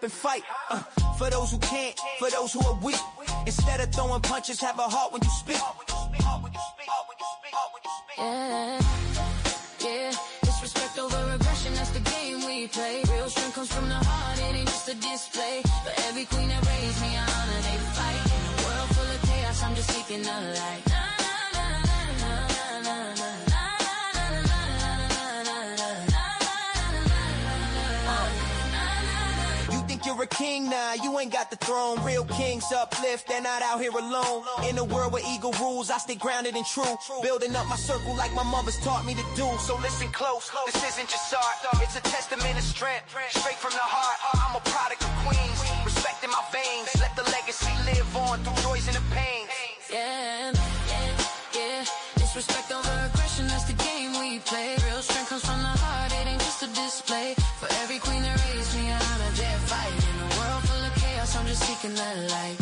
and fight. For those who can't, for those who are weak. Instead of throwing punches, have a heart when you speak. Yeah, yeah. Disrespect over aggression, that's the game we play. Real strength comes from the heart, it ain't just a display. For every queen that raised me, I honor they fight. In a world full of chaos, I'm just seeking the light. You're a king now, you ain't got the throne. Real kings uplift, they're not out here alone. In a world where ego rules, I stay grounded and true. Building up my circle like my mother's taught me to do. So listen close, this isn't just art. It's a testament of strength, straight from the heart. I'm a product of Queens, respect in my veins. Let the legacy live on through joys and the pains. Yeah, yeah, yeah. Disrespect over aggression, that's the game we play. Real strength comes from the heart, it ain't just a display. For every queen that raised me, I honor their fight. In a world full of chaos, I'm just seeking the light.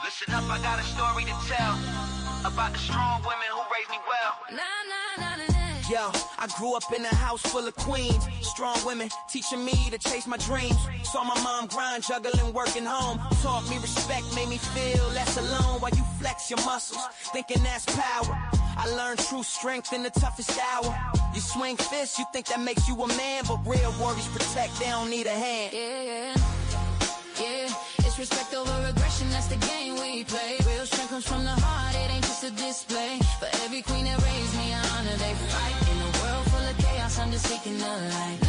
Listen up, I got a story to tell about the strong women who raised me well. Yo, I grew up in a house full of queens. Strong women teaching me to chase my dreams. Saw my mom grind, juggling, working home. Taught me respect, made me feel less alone. While you flex your muscles, thinking that's power. I learned true strength in the toughest hour. You swing fists, you think that makes you a man. But real warriors protect, they don't need a hand. Yeah, yeah. Respect over aggression, that's the game we play. Real strength comes from the heart, it ain't just a display. For every queen that raised me, I honor they fight. In a world full of chaos, I'm just seeking the light.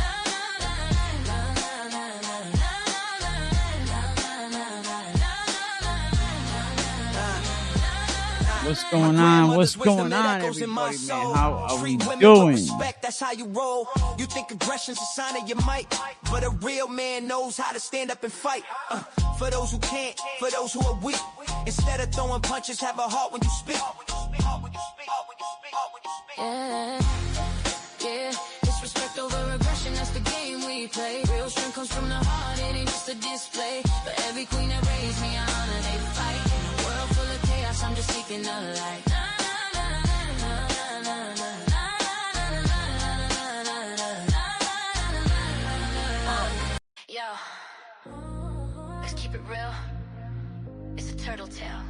What's going on? What's going on, everybody, man? How are we doing? That's how you roll. You think aggression's a sign of your might, but a real man knows how to stand up and fight. For those who can't, for those who are weak. Instead of throwing punches, have a heart when you speak. Yeah, yeah. Disrespect over aggression, that's the game we play. Real strength comes from the heart, it ain't just a display. For every queen that raised me, I honor they fight. In a world full of chaos, I'm just seeking the light. Yo, let's keep it real. It's a turtle tail.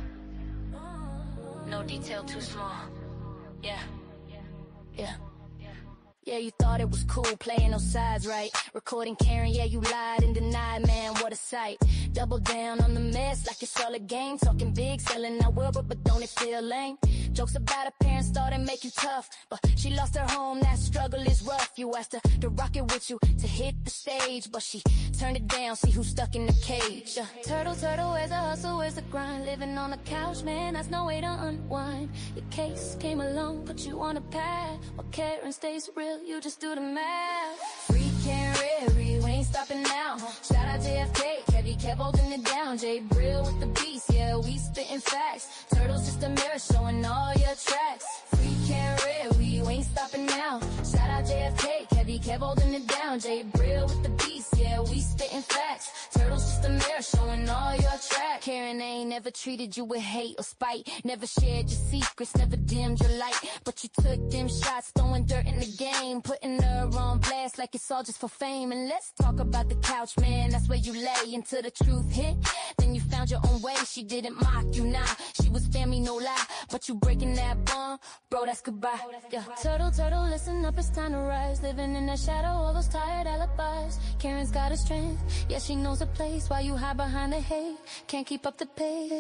No detail too small. Yeah, yeah. Yeah, you thought it was cool playing those sides, right? Recording Karen, yeah, you lied and denied, man, what a sight. Double down on the mess like it's all a game. Talking big, selling out well, but don't it feel lame? Jokes about her parents thought it'd make you tough, but she lost her home, that struggle is rough. You asked her to rock it with you, to hit the stage, but she turned it down, see who's stuck in the cage. Turtle, turtle, where's the hustle, where's the grind? Living on the couch, man, that's no way to unwind. Your case came along, put you on a path. While Karen stays real, you just do the math. Freaking Riri, we ain't stopping now. Shout out JFK, Kevy kept holding it down. Jay Brill with the beast, yeah, we spitting facts. Turtle's just a mirror showing all your tracks. Freaking Riri, we ain't stopping now. Shout out JFK, Kevy kept holding it down. Jay Brill with the beast, yeah, we spitting facts. Turtle's just a mirror showing all your tracks. Karen ain't never treated you with hate or spite. Never shared your secrets, never dimmed your light. But you took them shots, throwing dirt in the game, putting her on blast like it's all just for fame. And let's talk about the couch, man, that's where you lay until the truth hit. Then you found your own way, she didn't mock you, nah. She was family, no lie, but you breaking that bond, bro, that's goodbye. Yeah. Turtle, turtle, listen up, it's time to rise. Living in the shadow, all those tired alibis. Karen's got a strength, yeah, she knows a place. While you hide behind the hate, can't keep up the pace.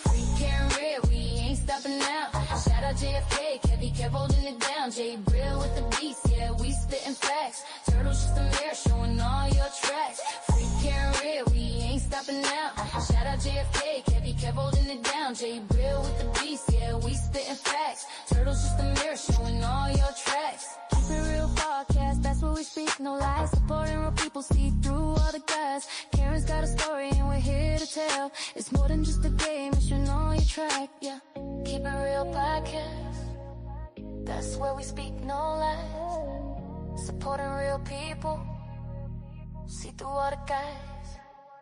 Freaking real, we ain't stopping now. Shout out JFK, Kevy kept holding it down. Jay Brill with the beast, yeah, we spitting facts. Turtle's just a mirror showing all your tracks. Freaking real, we ain't stopping now. Shout out JFK, Kevy kept holding it down. Jay Brill with the beast, yeah, we spitting facts. Turtle's just a mirror showing all your tracks. Keep it real podcast, that's what we speak, no lies. Supporting real people, see through all the guys. Karen's got a story and we're here to tell. It's more than just a game, it's your know your track, yeah. Keep it real podcast. That's where we speak no lies, supporting real people, see through all the guys.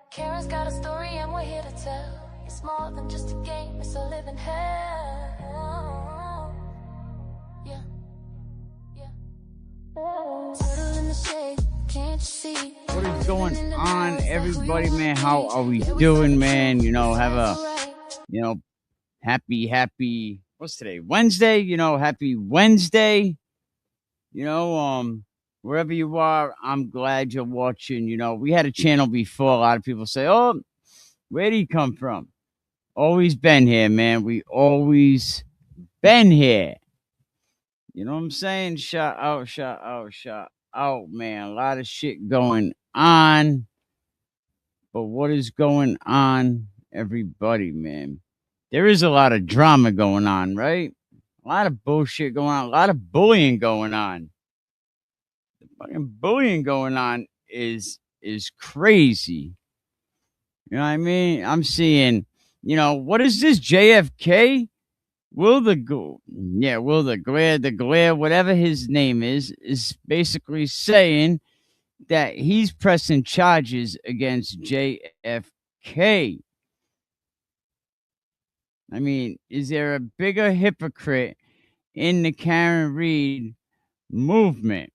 Karen's got a story and we're here to tell. It's more than just a game, it's a living hell. Yeah, yeah. Turtle in the shade, can't you see? What is going on, everybody, man? How are we doing, man? You know, have a, happy, what's today? Wednesday, happy Wednesday. Wherever you are, I'm glad you're watching. We had a channel before. A lot of people say, oh, where'd he come from? Always been here, man. We always been here. You know what I'm saying? Shout out, man. A lot of shit going on. But what is going on, everybody, man? There is a lot of drama going on, right? A lot of bullshit going on. A lot of bullying going on. The fucking bullying going on is crazy. You know what I mean? I'm seeing, what is this, JFK? Will the Glare, whatever his name is basically saying that he's pressing charges against JFK. I mean, is there a bigger hypocrite in the Karen Read movement?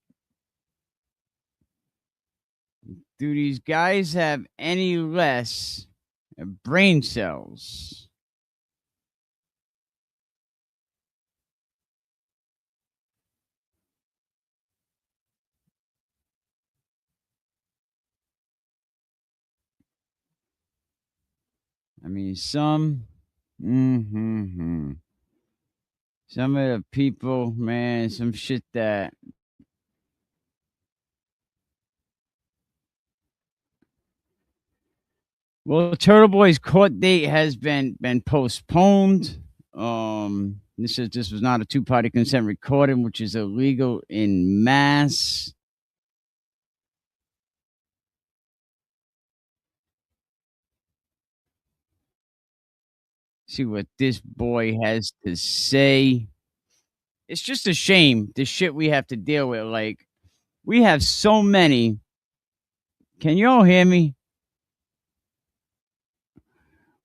Do these guys have any less brain cells? I mean, some of the people, man, some shit that Turtle Boy's court date has been postponed. This was not a two-party consent recording, which is illegal in Mass. See what this boy has to say. It's just a shame, the shit we have to deal with. Like, we have so many. Can you all hear me?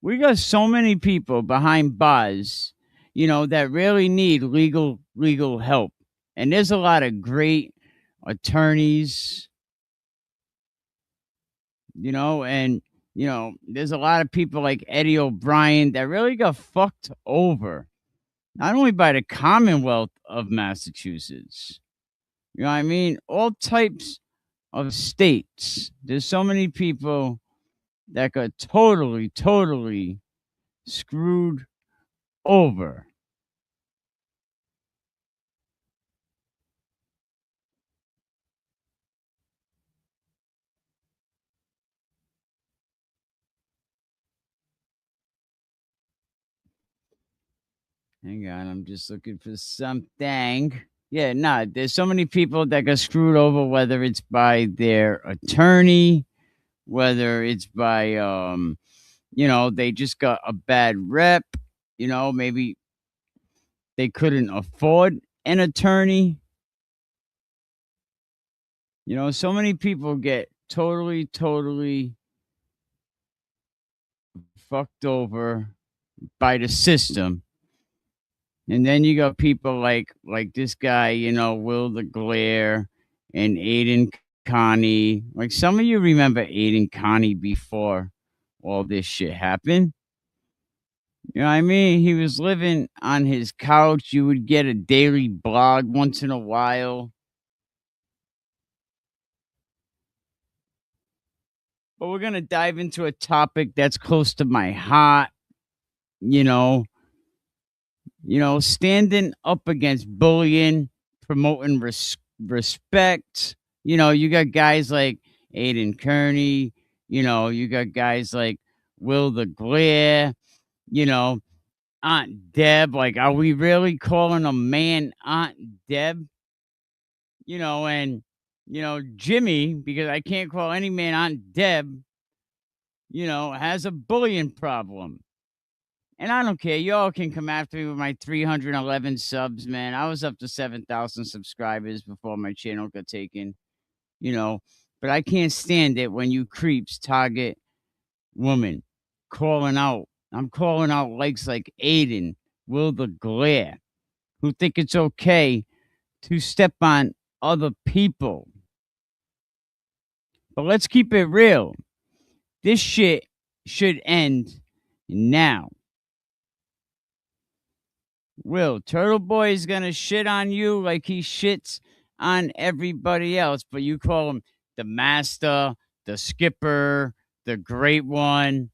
We got so many people behind bars, that really need legal help. And there's a lot of great attorneys, and there's a lot of people like Eddie O'Brien that really got fucked over, not only by the Commonwealth of Massachusetts, you know what I mean? All types of states. There's so many people that got totally screwed over. Hang on, I'm just looking for something. Yeah, there's so many people that got screwed over, whether it's by their attorney, whether it's by, they just got a bad rep, maybe they couldn't afford an attorney. So many people get totally fucked over by the system. And then you got people like this guy, Will the Glare and Aiden Connie. Like, some of you remember Aiden Connie before all this shit happened. You know what I mean? He was living on his couch. You would get a daily blog once in a while. But we're going to dive into a topic that's close to my heart, standing up against bullying, promoting respect. You got guys like Aiden Kearney, you got guys like Will the Glare, Aunt Deb. Like, are we really calling a man Aunt Deb? And Jimmy, because I can't call any man Aunt Deb, has a bullying problem. And I don't care. Y'all can come after me with my 311 subs, man. I was up to 7,000 subscribers before my channel got taken, you know. But I can't stand it when you creeps target women calling out. I'm calling out likes like Aiden, Will the Glare, who think it's okay to step on other people. But let's keep it real. This shit should end now. Will, Turtle Boy is going to shit on you like he shits on everybody else, but you call him the master, the skipper, the great one.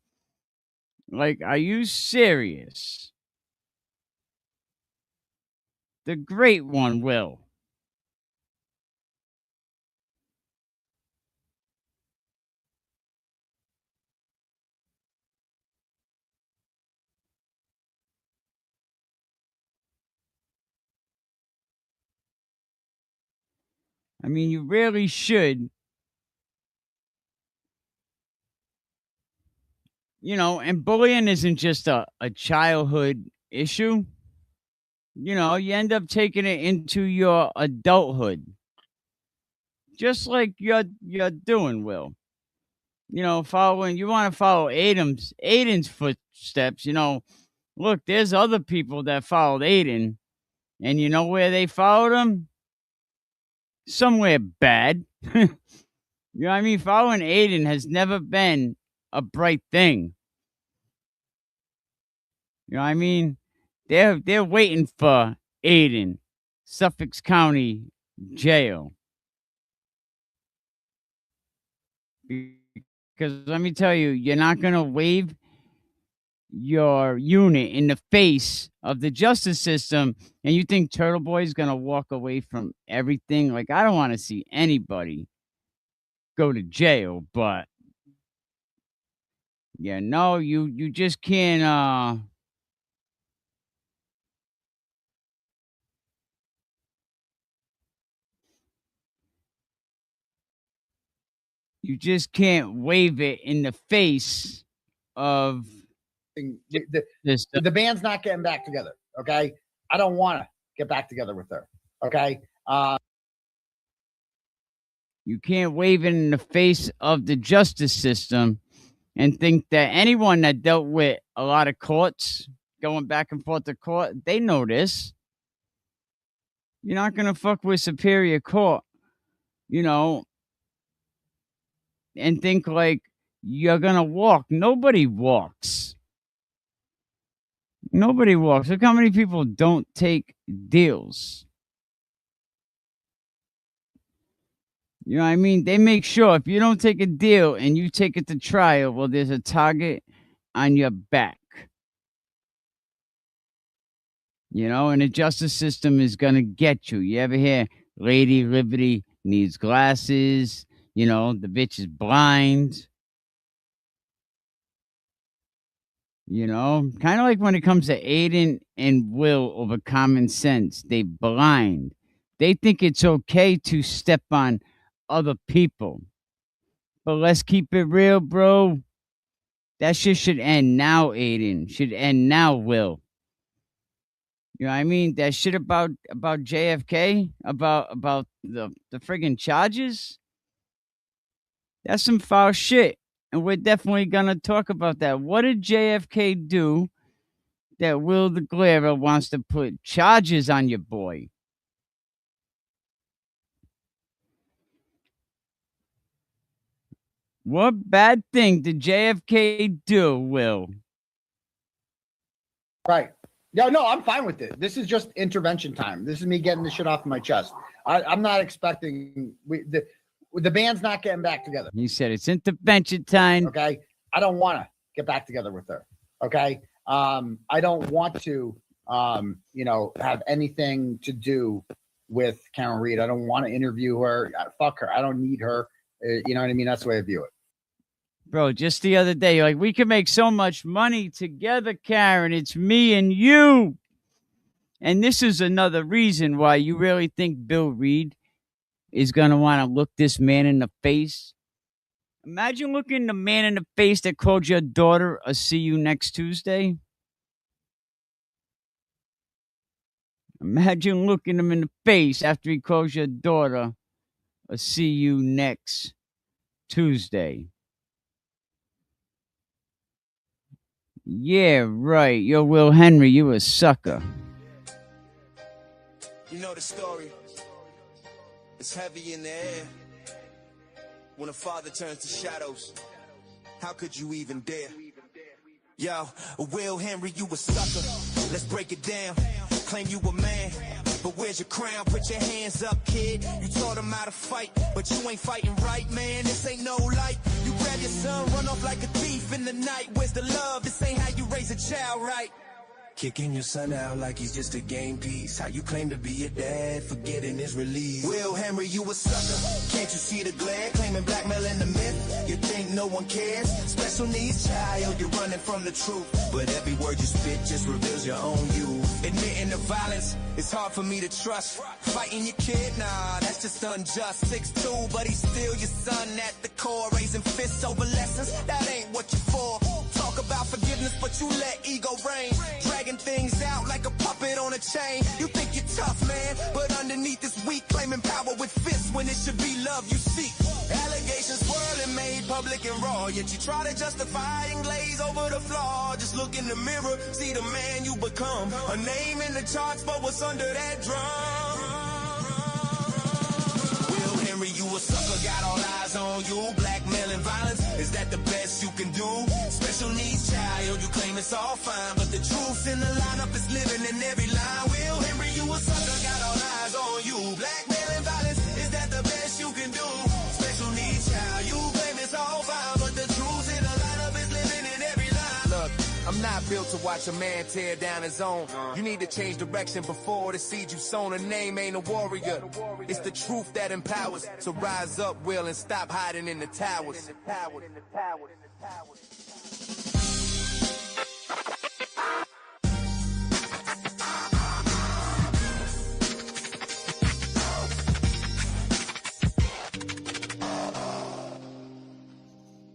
Like, are you serious? The great one, Will. I mean, you really should. You know, and bullying isn't just a childhood issue. You know, you end up taking it into your adulthood. Just like you're doing, Will. You know, following you want to follow Aiden's footsteps, you know. Look, there's other people that followed Aiden, and you know where they followed him? Somewhere bad. You know what I mean? Following Aiden has never been a bright thing. You know what I mean? They're waiting for Aiden, Suffolk County Jail. Because let me tell you, you're not gonna wave your unit in the face of the justice system and you think Turtle Boy is gonna walk away from everything. Like, I don't want to see anybody go to jail, but yeah, no, you just can't you just can't wave it in the face of the band's not getting back together. Okay, I don't want to get back together with her. Okay, you can't wave it in the face of the justice system and think that anyone that dealt with a lot of courts going back and forth to court, they know this. You're not gonna fuck with Superior Court, you know, and think like you're gonna walk. Nobody walks. Nobody walks. Look how many people don't take deals. You know what I mean? They make sure if you don't take a deal and you take it to trial, well, there's a target on your back. You know, and the justice system is going to get you. You ever hear Lady Liberty needs glasses? You know, the bitch is blind. You know, kind of like when it comes to Aiden and Will over common sense, they blind. They think it's okay to step on other people. But let's keep it real, bro. That shit should end now, Aiden. Should end now, Will. You know what I mean? That shit about JFK, about the friggin' charges. That's some foul shit. And we're definitely gonna talk about that. What did JFK do that Will the Glare wants to put charges on your boy? What bad thing did JFK do, Will? Right. No, I'm fine with it. This is just intervention time. This is me getting the shit off my chest. I'm not expecting the band's not getting back together. He said it's intervention time. Okay. I don't want to get back together with her. Okay. I don't want to have anything to do with Karen Read. I don't want to interview her. Fuck her. I don't need her. You know what I mean? That's the way I view it. Bro, just the other day, like, we can make so much money together, Karen. It's me and you. And this is another reason why you really think Bill Reed is going to want to look this man in the face. Imagine looking the man in the face that called your daughter a see you next Tuesday. Imagine looking him in the face after he calls your daughter a see you next Tuesday. Yeah, right. Yo, Will Henry, you a sucker. You know the story. It's heavy in the air. When a father turns to shadows, how could you even dare? Yo, Will Henry, you a sucker. Let's break it down. Claim you a man, but where's your crown? Put your hands up, kid. You taught him how to fight, but you ain't fighting right, man. This ain't no light. You grab your son, run off like a thief in the night. Where's the love? This ain't how you raise a child, right? Kicking your son out like he's just a game piece. How you claim to be a dad, forgetting his release. Will Henry, you a sucker. Can't you see the glare? Claiming blackmail in the myth. You think no one cares? Special needs child, you're running from the truth. But every word you spit just reveals your own you. Admitting the violence, it's hard for me to trust. Fighting your kid, nah, that's just unjust. 6'2", but he's still your son at the core. Raising fists over lessons, that ain't what you're for. Talk about forgiveness, but you let ego reign. Dragging things out like a puppet on a chain. You think you're tough, man, but underneath is weak. Claiming power with fists when it should be love you seek. Allegations swirling, made public and raw. Yet you try to justify and glaze over the flaw. Just look in the mirror, see the man you become. A name in the charts, but what's under that drum? Will Henry, you a sucker, got all eyes on you. Blackmailing violence, is that the best you can do? Special needs child, you claim it's all fine, but the truth in the lineup is living in every line. Will Henry, you a sucker, got all eyes on you. Blackmailing violence, is that the best you can do? Special needs child, you claim it's all fine, but the truth in the lineup is living in every line. Look, I'm not built to watch a man tear down his own. You need to change direction before the seed you sown. A name ain't a warrior. It's the truth that empowers. So rise up, Will, and stop hiding in the towers.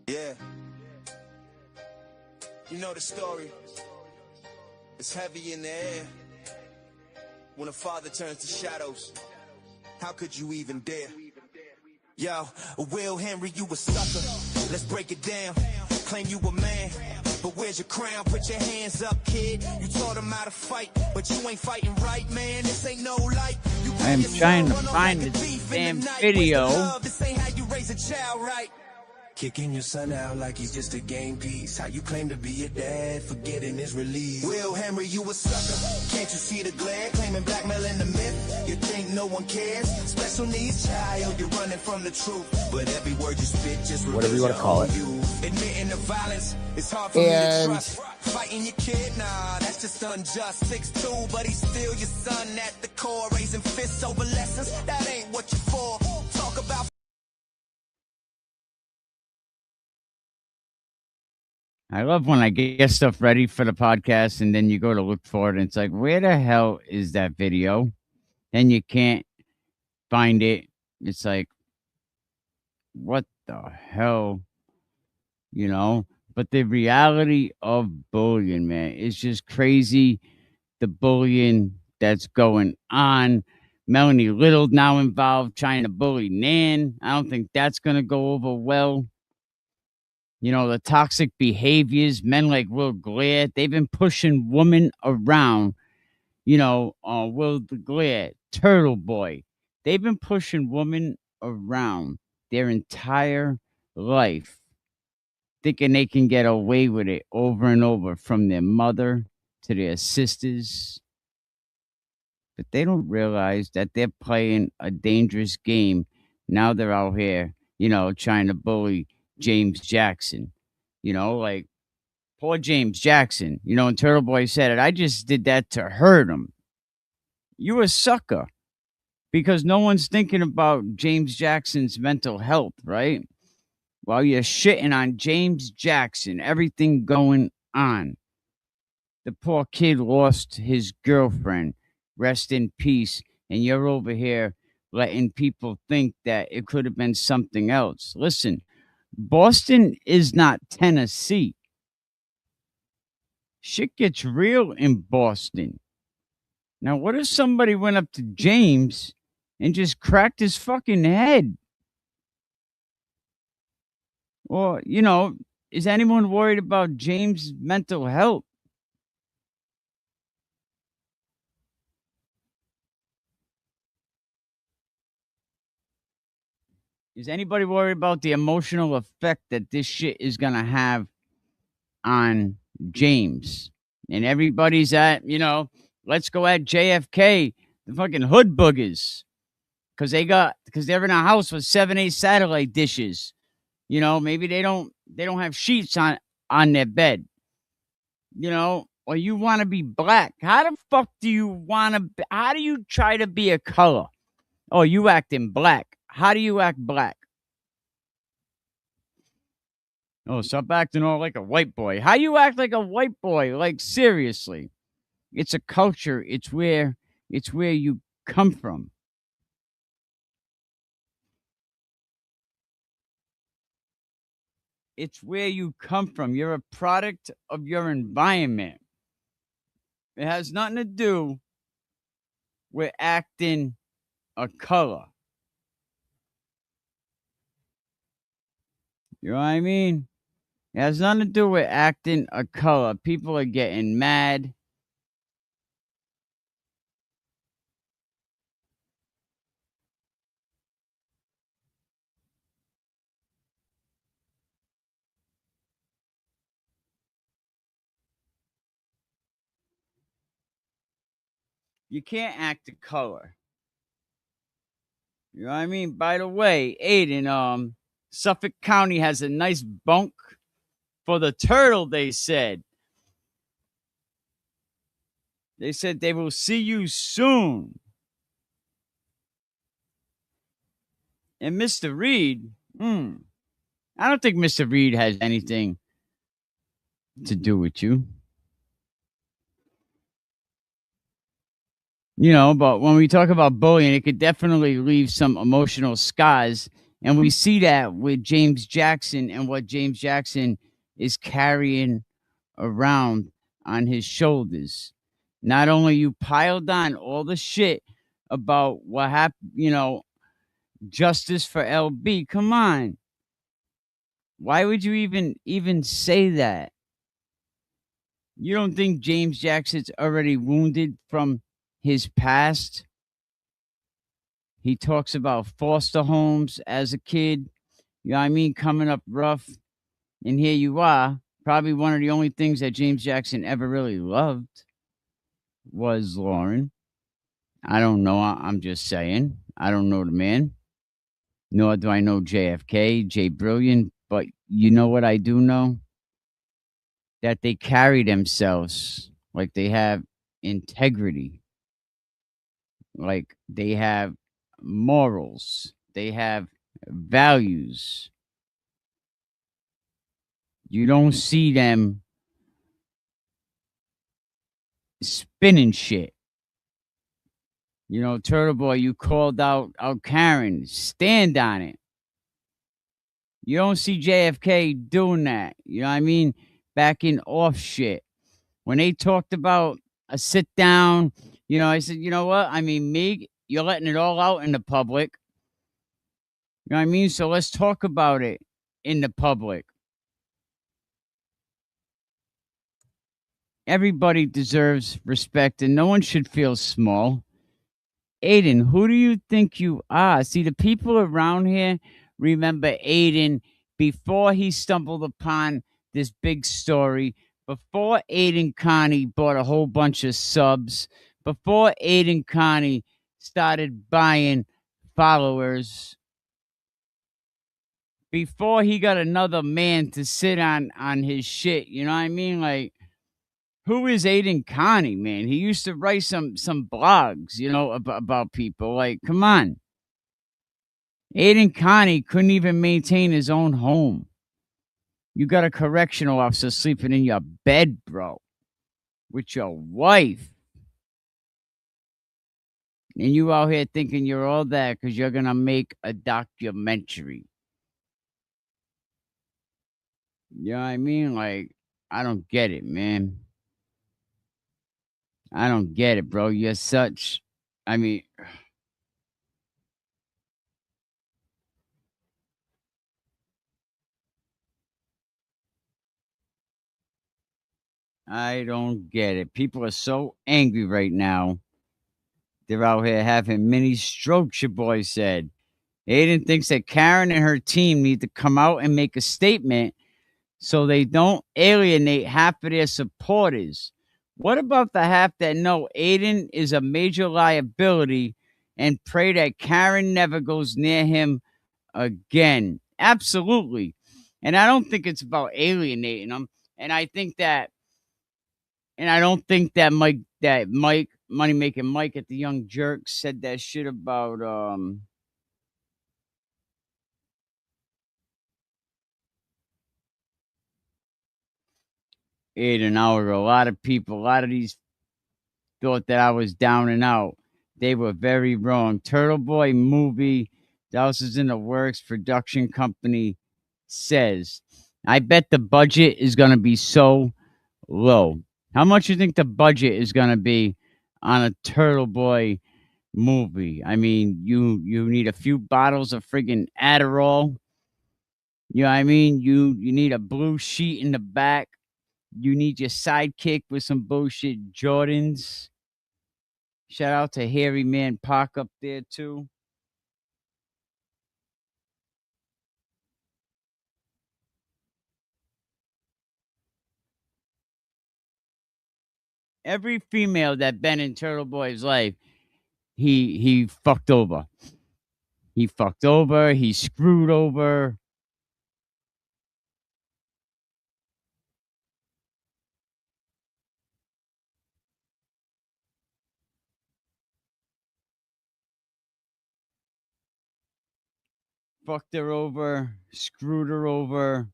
Yeah. You know the story. It's heavy in the air. When a father turns to shadows, how could you even dare? Yo, Will Henry, you a sucker. Let's break it down. Claim you a man, but where's your crown? Put your hands up, kid. You taught him how to fight, but you ain't fighting right, man. This ain't no light. I am trying to find this damn video. This ain't how you raise a child, right? Kicking your son out like he's just a game piece. How you claim to be a dad, forgetting his release. Will Henry, you a sucker. Can't you see the glare? Claiming blackmail in the myth. You think no one cares? Special needs child, you're running from the truth. But every word you spit just Whatever you want to call it. Admitting the violence, it's hard for me to trust. Fighting your kid, nah, that's just unjust. 6'2", but he's still your son at the core. Raising fists over lessons, that ain't what you're for. Talk about. I love when I get stuff ready for the podcast and then you go to look for it and it's like, where the hell is that video? Then you can't find it. It's like, what the hell? You know? But the reality of bullying, man, is just crazy. The bullying that's going on. Melanie Little now involved trying to bully Nan. I don't think that's going to go over well. You know, the toxic behaviors, men like Will Glare, they've been pushing women around. You know, Will Glare, Turtle Boy, they've been pushing women around their entire life, thinking they can get away with it over and over, from their mother to their sisters. But they don't realize that they're playing a dangerous game. Now they're out here, you know, trying to bully James Jackson. You know, like, poor James Jackson. You know, and Turtle Boy said it, I just did that to hurt him. You a sucker. Because no one's thinking about James Jackson's mental health, right? While you're shitting on James Jackson, everything going on. The poor kid lost his girlfriend. Rest in peace. And you're over here letting people think that it could have been something else. Listen, Boston is not Tennessee. Shit gets real in Boston. Now, what if somebody went up to James and just cracked his fucking head? Or, is anyone worried about James' mental health? Is anybody worried about the emotional effect that this shit is going to have on James? And everybody's at, let's go at JFK, the fucking hood boogers. Because they're in a house with 7-8 satellite dishes. Maybe they don't have sheets on their bed. Or you want to be black. How the fuck do you want to how do you try to be a color? Oh, you acting black. How do you act black? Oh, stop acting all like a white boy. How you act like a white boy? Like, seriously. It's a culture. It's where you come from. It's where you come from. You're a product of your environment. It has nothing to do with acting a color. You know what I mean? It has nothing to do with acting a color. People are getting mad. You can't act a color. You know what I mean? By the way, Aiden, Suffolk County has a nice bunk for the turtle, they said. They said they will see you soon. And Mr. Reed, I don't think Mr. Reed has anything to do with you. But when we talk about bullying, it could definitely leave some emotional scars. And we see that with James Jackson and what James Jackson is carrying around on his shoulders. Not only you piled on all the shit about what happened, justice for LB. Come on. Why would you even say that? You don't think James Jackson's already wounded from his past? He talks about foster homes as a kid. You know what I mean? Coming up rough. And here you are. Probably one of the only things that James Jackson ever really loved was Lauren. I don't know. I'm just saying. I don't know the man. Nor do I know JFK, Jay Brilliant. But you know what I do know? That they carry themselves like they have integrity. Like they have morals. They have values. You don't see them spinning shit. Turtle Boy, you called out Karen. Stand on it. You don't see JFK doing that. You know what I mean? Backing off shit. When they talked about a sit down, I said, you know what? I mean, me, you're letting it all out in the public. You know what I mean? So let's talk about it in the public. Everybody deserves respect and no one should feel small. Aiden, who do you think you are? See, the people around here remember Aiden before he stumbled upon this big story, before Aiden Connie bought a whole bunch of subs, before Aiden Connie started buying followers, before he got another man to sit on his shit. You know what I mean? Like, who is Aiden Connie, man? He used to write some blogs, about people. Like, come on. Aiden Connie couldn't even maintain his own home. You got a correctional officer sleeping in your bed, bro, with your wife. And you out here thinking you're all that because you're going to make a documentary. You know what I mean? Like, I don't get it, man. I don't get it, bro. You're such. I mean, I don't get it. People are so angry right now. They're out here having mini strokes, your boy said. Aiden thinks that Karen and her team need to come out and make a statement so they don't alienate half of their supporters. What about the half that know Aiden is a major liability and pray that Karen never goes near him again? Absolutely. And I don't think it's about alienating them. And I think that, and I don't think that Mike, money making Mike at the Young Jerk said that shit about, an hour ago. A lot of people, a lot of these thought that I was down and out. They were very wrong. Turtle Boy movie, that is in the works. Production company says, I bet the budget is going to be so low. How much you think the budget is going to be on a Turtle Boy movie? I mean, you need a few bottles of friggin' Adderall. You know what I mean? You need a blue sheet in the back. You need your sidekick with some bullshit Jordans. Shout out to Hairy Man Park up there too. Every female that been in Turtle Boy's life, he fucked over. He fucked over. He screwed over. Fucked her over. Screwed her over.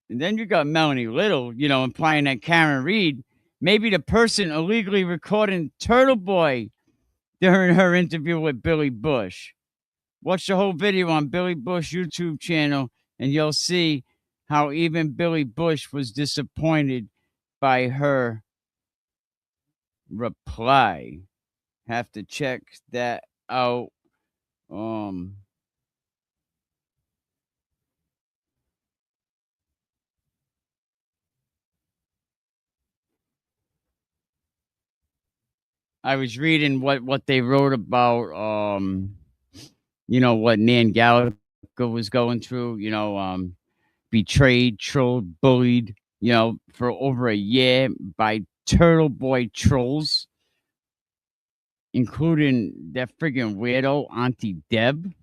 And then you got Melanie Little, implying that Karen Reed may be the person illegally recording Turtle Boy during her interview with Billy Bush. Watch the whole video on Billy Bush YouTube channel, and you'll see how even Billy Bush was disappointed by her reply. Have to check that out. I was reading what they wrote about what Nan Gallagher was going through, betrayed, trolled, bullied, for over a year by Turtle Boy trolls, including that friggin' weirdo Auntie Deb.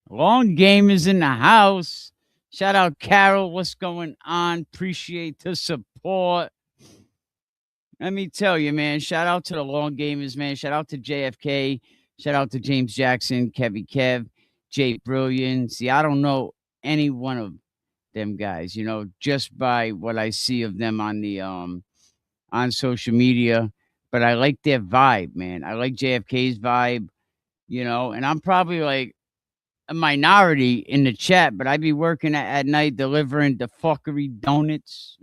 Long Game is in the house. Shout out Carol. What's going on? Appreciate the support. Let me tell you, man. Shout out to the Long Gamers, man. Shout out to JFK. Shout out to James Jackson, Kevy Kev, Jay Brilliant. See, I don't know any one of them guys, just by what I see of them on the on social media. But I like their vibe, man. I like JFK's vibe, and I'm probably like a minority in the chat, but I'd be working at night delivering the fuckery donuts.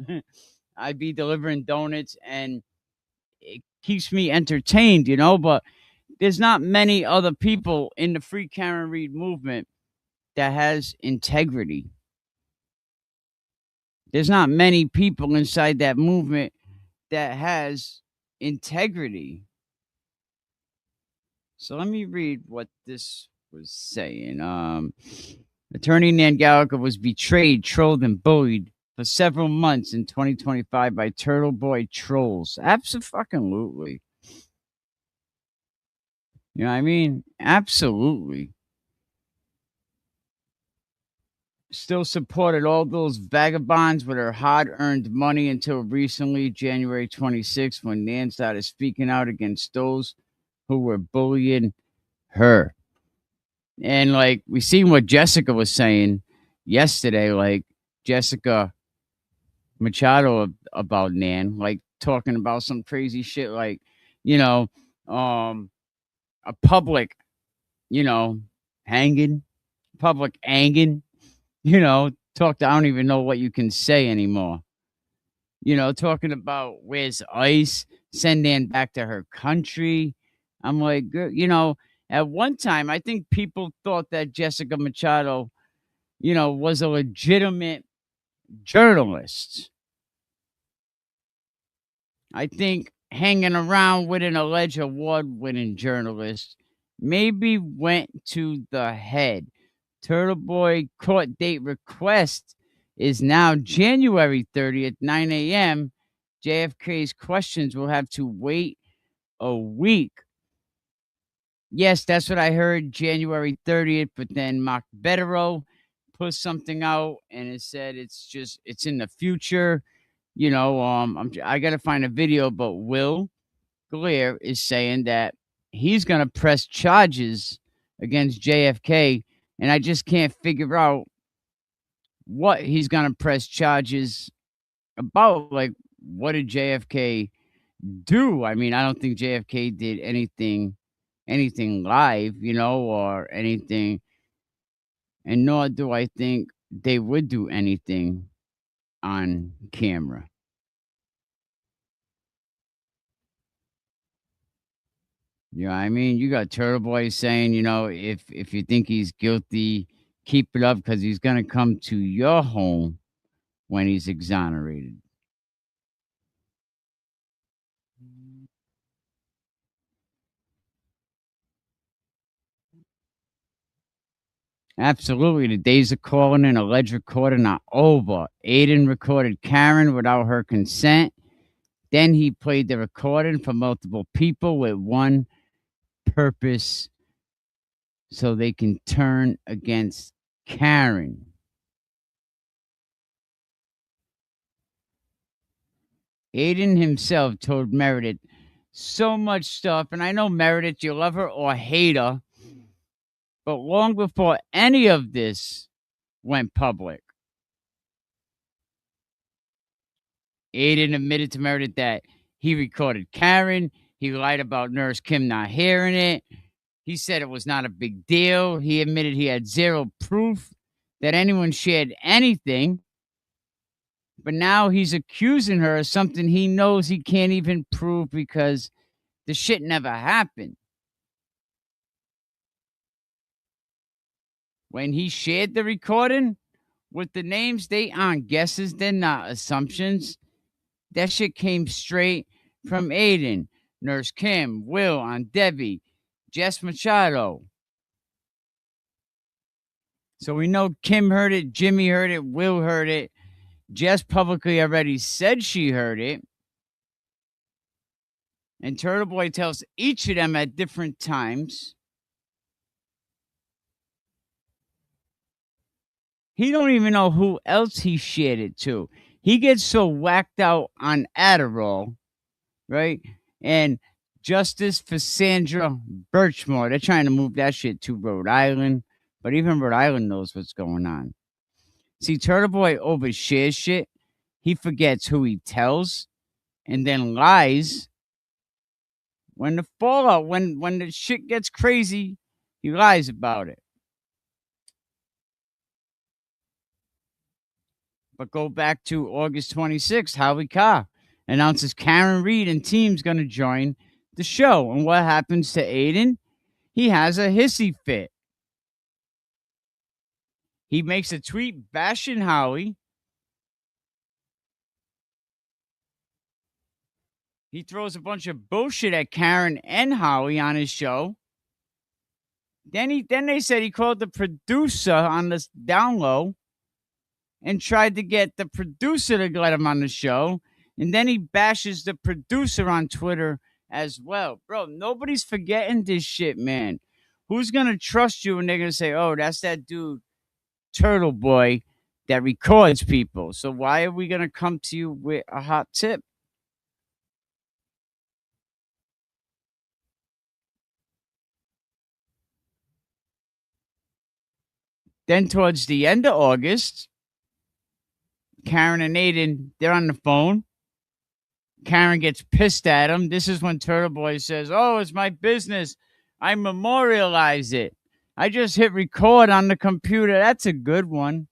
I'd be delivering donuts and it keeps me entertained, but there's not many other people in the Free Karen Reed movement that has integrity. There's not many people inside that movement that has integrity. So let me read what this was saying. Attorney Nan Gallagher was betrayed, trolled, and bullied for several months in 2025 by Turtle Boy trolls. Absolutely. You know what I mean? Absolutely. Still supported all those vagabonds with her hard-earned money until recently, January 26th, when Nan started speaking out against those who were bullying her. And like we seen what Jessica was saying yesterday, like Jessica Machado about Nan, like talking about some crazy shit, like, a public, hanging, public hanging, talked. I don't even know what you can say anymore. Talking about where's ICE, send Ann back to her country. I'm like, at one time, I think people thought that Jessica Machado, was a legitimate journalist. I think hanging around with an alleged award-winning journalist maybe went to the head. Turtle Boy court date request is now January 30th, 9 a.m. JFK's questions will have to wait a week. Yes, that's what I heard, January 30th, but then Mark Bettero put something out and it said it's in the future. I got to find a video, but Will Greer is saying that he's going to press charges against JFK, and I just can't figure out what he's going to press charges about. Like, what did JFK do? I mean, I don't think JFK did anything live, or anything, and nor do I think they would do anything on camera. I mean, you got Turtle Boy saying, if you think he's guilty, keep it up because he's going to come to your home when he's exonerated. Absolutely. The days of calling an alleged recording are over. Aiden recorded Karen without her consent. Then he played the recording for multiple people with one purpose, so they can turn against Karen. Aiden himself told Meredith so much stuff, and I know Meredith, you love her or hate her, but long before any of this went public, Aiden admitted to Meredith that he recorded Karen. He lied about Nurse Kim not hearing it. He said it was not a big deal. He admitted he had zero proof that anyone shared anything. But now he's accusing her of something he knows he can't even prove because the shit never happened. When he shared the recording with the names, they aren't guesses. They're not assumptions. That shit came straight from Aiden, Nurse Kim, Will, Aunt Debbie, Jess Machado. So we know Kim heard it, Jimmy heard it, Will heard it. Jess publicly already said she heard it. And Turtle Boy tells each of them at different times. He don't even know who else he shared it to. He gets so whacked out on Adderall, right? And justice for Sandra Birchmore. They're trying to move that shit to Rhode Island. But even Rhode Island knows what's going on. See, Turtle Boy overshares shit. He forgets who he tells and then lies. When the fallout, when the shit gets crazy, he lies about it. But go back to August 26th, Howie Carr announces Karen Reed and team's going to join the show. And what happens to Aiden? He has a hissy fit. He makes a tweet bashing Howie. He throws a bunch of bullshit at Karen and Howie on his show. Then they said he called the producer on this down low and tried to get the producer to let him on the show. And then he bashes the producer on Twitter as well. Bro, nobody's forgetting this shit, man. Who's going to trust you when they're going to say, oh, that's that dude, Turtle Boy, that records people. So why are we going to come to you with a hot tip? Then towards the end of August, Karen and Aiden, they're on the phone. Karen gets pissed at him. This is when Turtle Boy says, oh, it's my business. I memorialize it. I just hit record on the computer. That's a good one.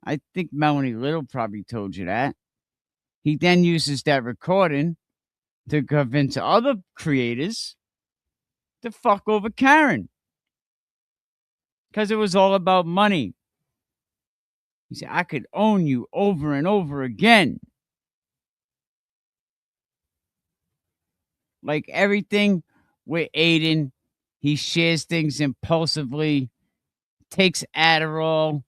I think Melanie Little probably told you that. He then uses that recording to convince other creators to fuck over Karen. Because it was all about money. He said, I could own you over and over again. Like everything with Aiden, he shares things impulsively, takes Adderall,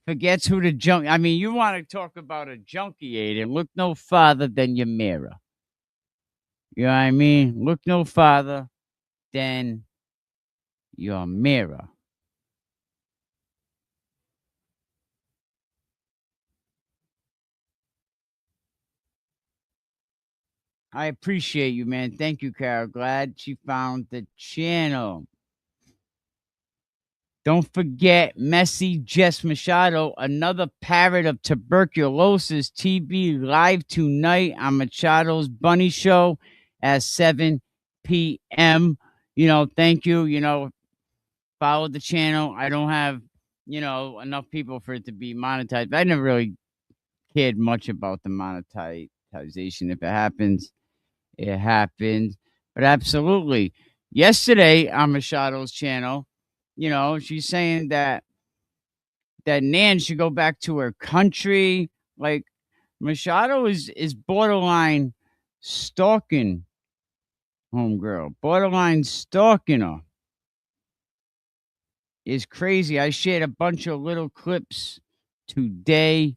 forgets who the junk. I mean, you want to talk about a junkie, Aiden? Look no farther than your mirror. You know what I mean? Look no farther than your mirror. I appreciate you, man. Thank you, Carol. Glad she found the channel. Don't forget Messi Jess Machado, another parrot of tuberculosis, TB live tonight on Machado's Bunny Show at 7 p.m. You know, thank you. You know, follow the channel. I don't have, you know, enough people for it to be monetized. I never really cared much about the monetization. If it happens, it happens. But absolutely. Yesterday on Machado's channel, you know, she's saying that Nan should go back to her country. Like Machado is borderline stalking homegirl. Borderline stalking her. Is crazy. I shared a bunch of little clips today,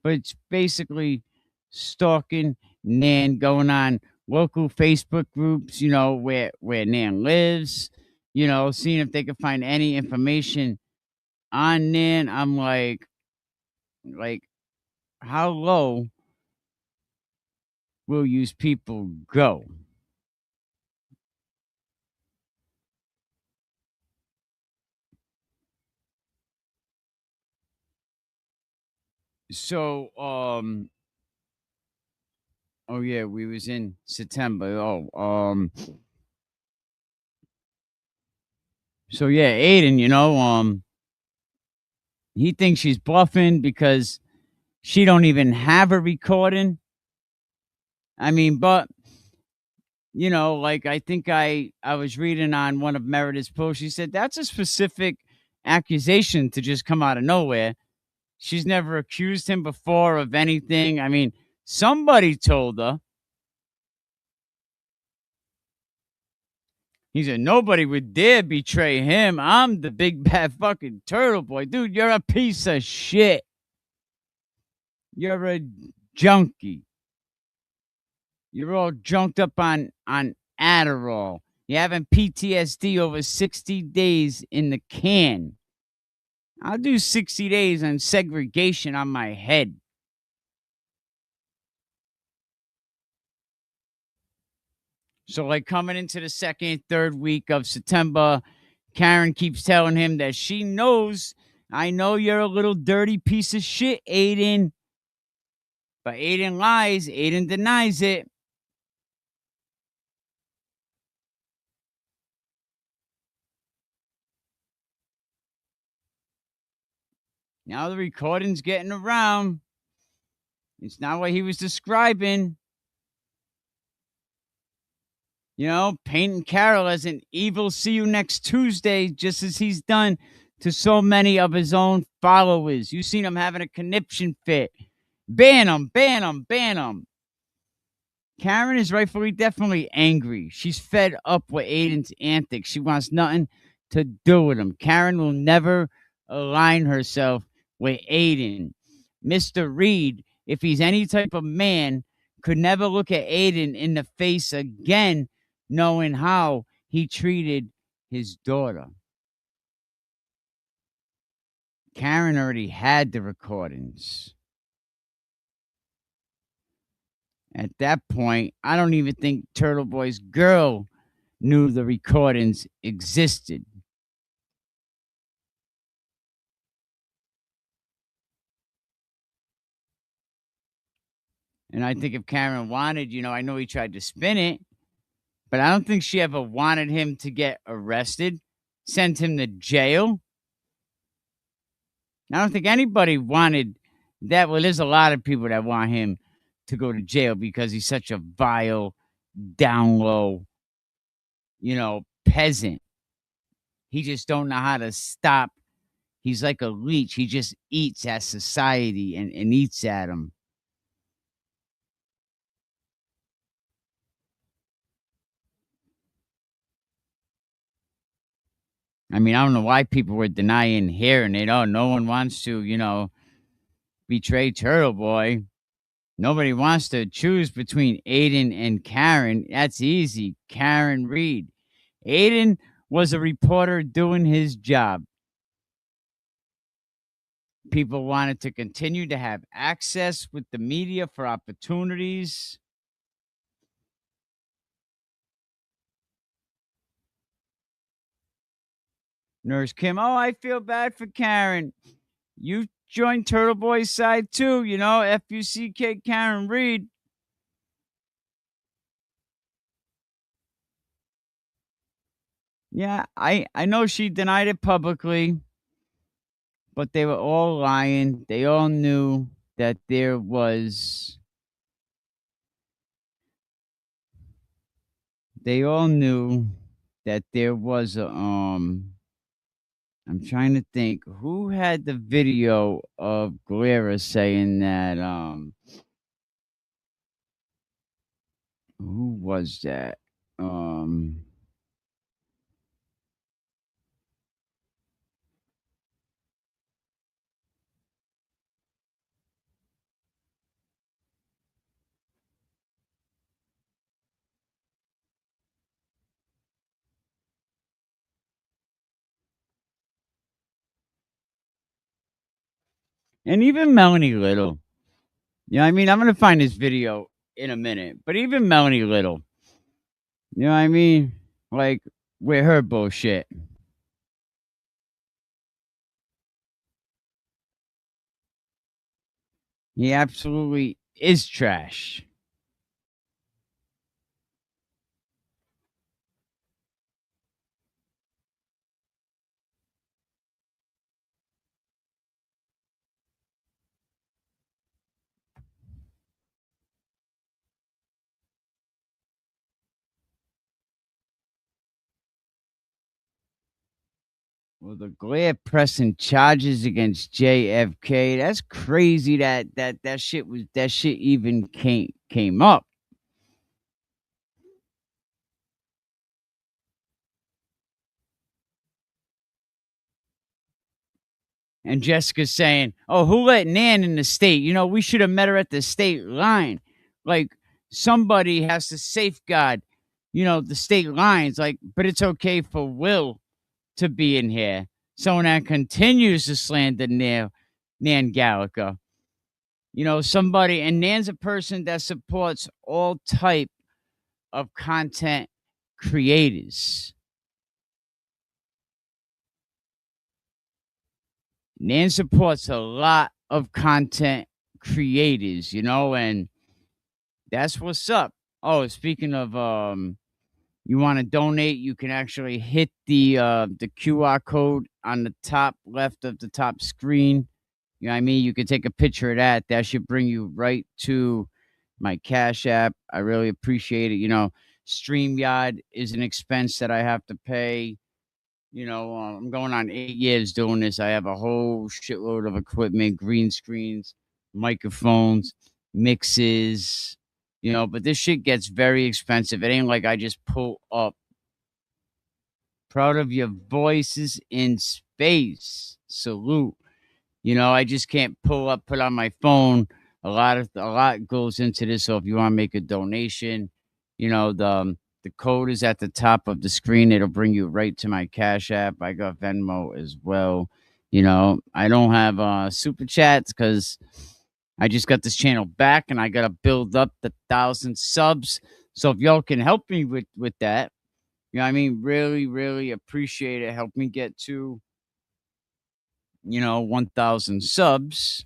but it's basically stalking Nan, going on local Facebook groups, you know, where Nan lives, you know, seeing if they can find any information on Nan. I'm like, how low will use people go? So, oh yeah, we was in September. So yeah, Aiden, you know, he thinks she's bluffing because she don't even have a recording. I mean, but you know, like I think I was reading on one of Meredith's posts. She said that's a specific accusation to just come out of nowhere. She's never accused him before of anything. I mean, somebody told her. He said, nobody would dare betray him. I'm the big bad fucking turtle boy. Dude, you're a piece of shit. You're a junkie. You're all junked up on Adderall. You're having PTSD over 60 days in the can. I'll do 60 days on segregation on my head. So, like, coming into the second, third week of September, Karen keeps telling him that she knows, I know you're a little dirty piece of shit, Aiden. But Aiden lies. Aiden denies it. Now the recording's getting around. It's not what he was describing. You know, painting Carol as an evil see you next Tuesday, just as he's done to so many of his own followers. You've seen him having a conniption fit. Ban him, ban him, ban him. Karen is rightfully definitely angry. She's fed up with Aiden's antics. She wants nothing to do with him. Karen will never align herself with Aiden. Mr. Reed, if he's any type of man, could never look at Aiden in the face again, knowing how he treated his daughter. Karen already had the recordings. At that point, I don't even think Turtle Boy's girl knew the recordings existed. And I think if Karen wanted, you know, I know he tried to spin it. but I don't think she ever wanted him to get arrested, send him to jail. I don't think anybody wanted that. Well, there's a lot of people that want him to go to jail because he's such a vile, down low, peasant. He just don't know how to stop. He's like a leech. He just eats at society and eats at him. I mean, I don't know why people were denying hearing it. Oh, no one wants to, betray Turtle Boy. Nobody wants to choose between Aiden and Karen. That's easy. Karen Read. Aiden was a reporter doing his job. People wanted to continue to have access with the media for opportunities. Nurse Kim, oh, I feel bad for Karen. You joined Turtle Boy's side too, F-U-C-K Karen Read. Yeah, I know she denied it publicly, but they were all lying. They all knew that there was. They all knew that there was a I'm trying to think who had the video of Glera saying that who was that? And even Melanie Little. I mean, I'm gonna find this video in a minute, but even Melanie Little, you know what I mean? Like with her bullshit. He absolutely is trash. Well, the Glare pressing charges against JFK. That's crazy that shit even came up. And Jessica's saying, "Oh, who let Nan in the state? We should have met her at the state line. Like somebody has to safeguard, the state lines. Like, but it's okay for Will to be in here. Someone that continues to slander Nan Gallagher. Somebody, and Nan's a person that supports all type of content creators. Nan supports a lot of content creators, and that's what's up. Oh, speaking of you want to donate, you can actually hit the QR code on the top left of the top screen. You know what I mean? You can take a picture of that. That should bring you right to my Cash App. I really appreciate it. StreamYard is an expense that I have to pay. I'm going on 8 years doing this. I have a whole shitload of equipment, green screens, microphones, mixes, but this shit gets very expensive. It ain't like I just pull up. Proud of your voices in space. Salute. I just can't put on my phone. A lot goes into this. So if you want to make a donation, the code is at the top of the screen. It'll bring you right to my Cash App. I got Venmo as well. I don't have super chats because I just got this channel back and I got to build up the 1,000 subs. So if y'all can help me with that, I mean, really, really appreciate it. Help me get to 1,000 subs.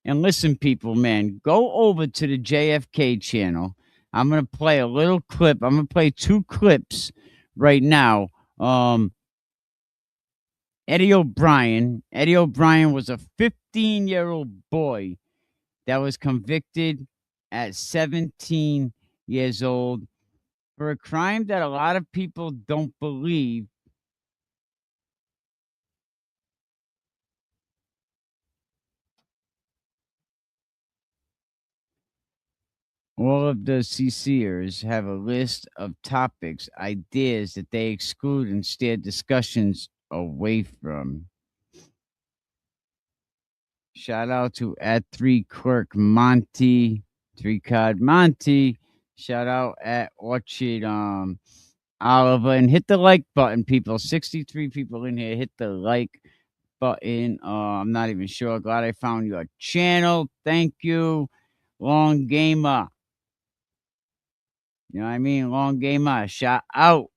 And listen, people, man, go over to the JFK channel. I'm going to play a little clip. I'm going to play 2 clips right now. Eddie O'Brien. Eddie O'Brien was a 15-year-old boy that was convicted at 17 years old for a crime that a lot of people don't believe. All of the CCers have a list of topics, ideas that they exclude and steer discussions away from. Shout out to at 3 Clerk Monty, 3 Cod Monty. Shout out at Orchard Oliver, and hit the like button, people. 63 people in here. Hit the like button. I'm not even sure. Glad I found your channel. Thank you, Long Gamer. You know what I mean? Long Gamer, shout out.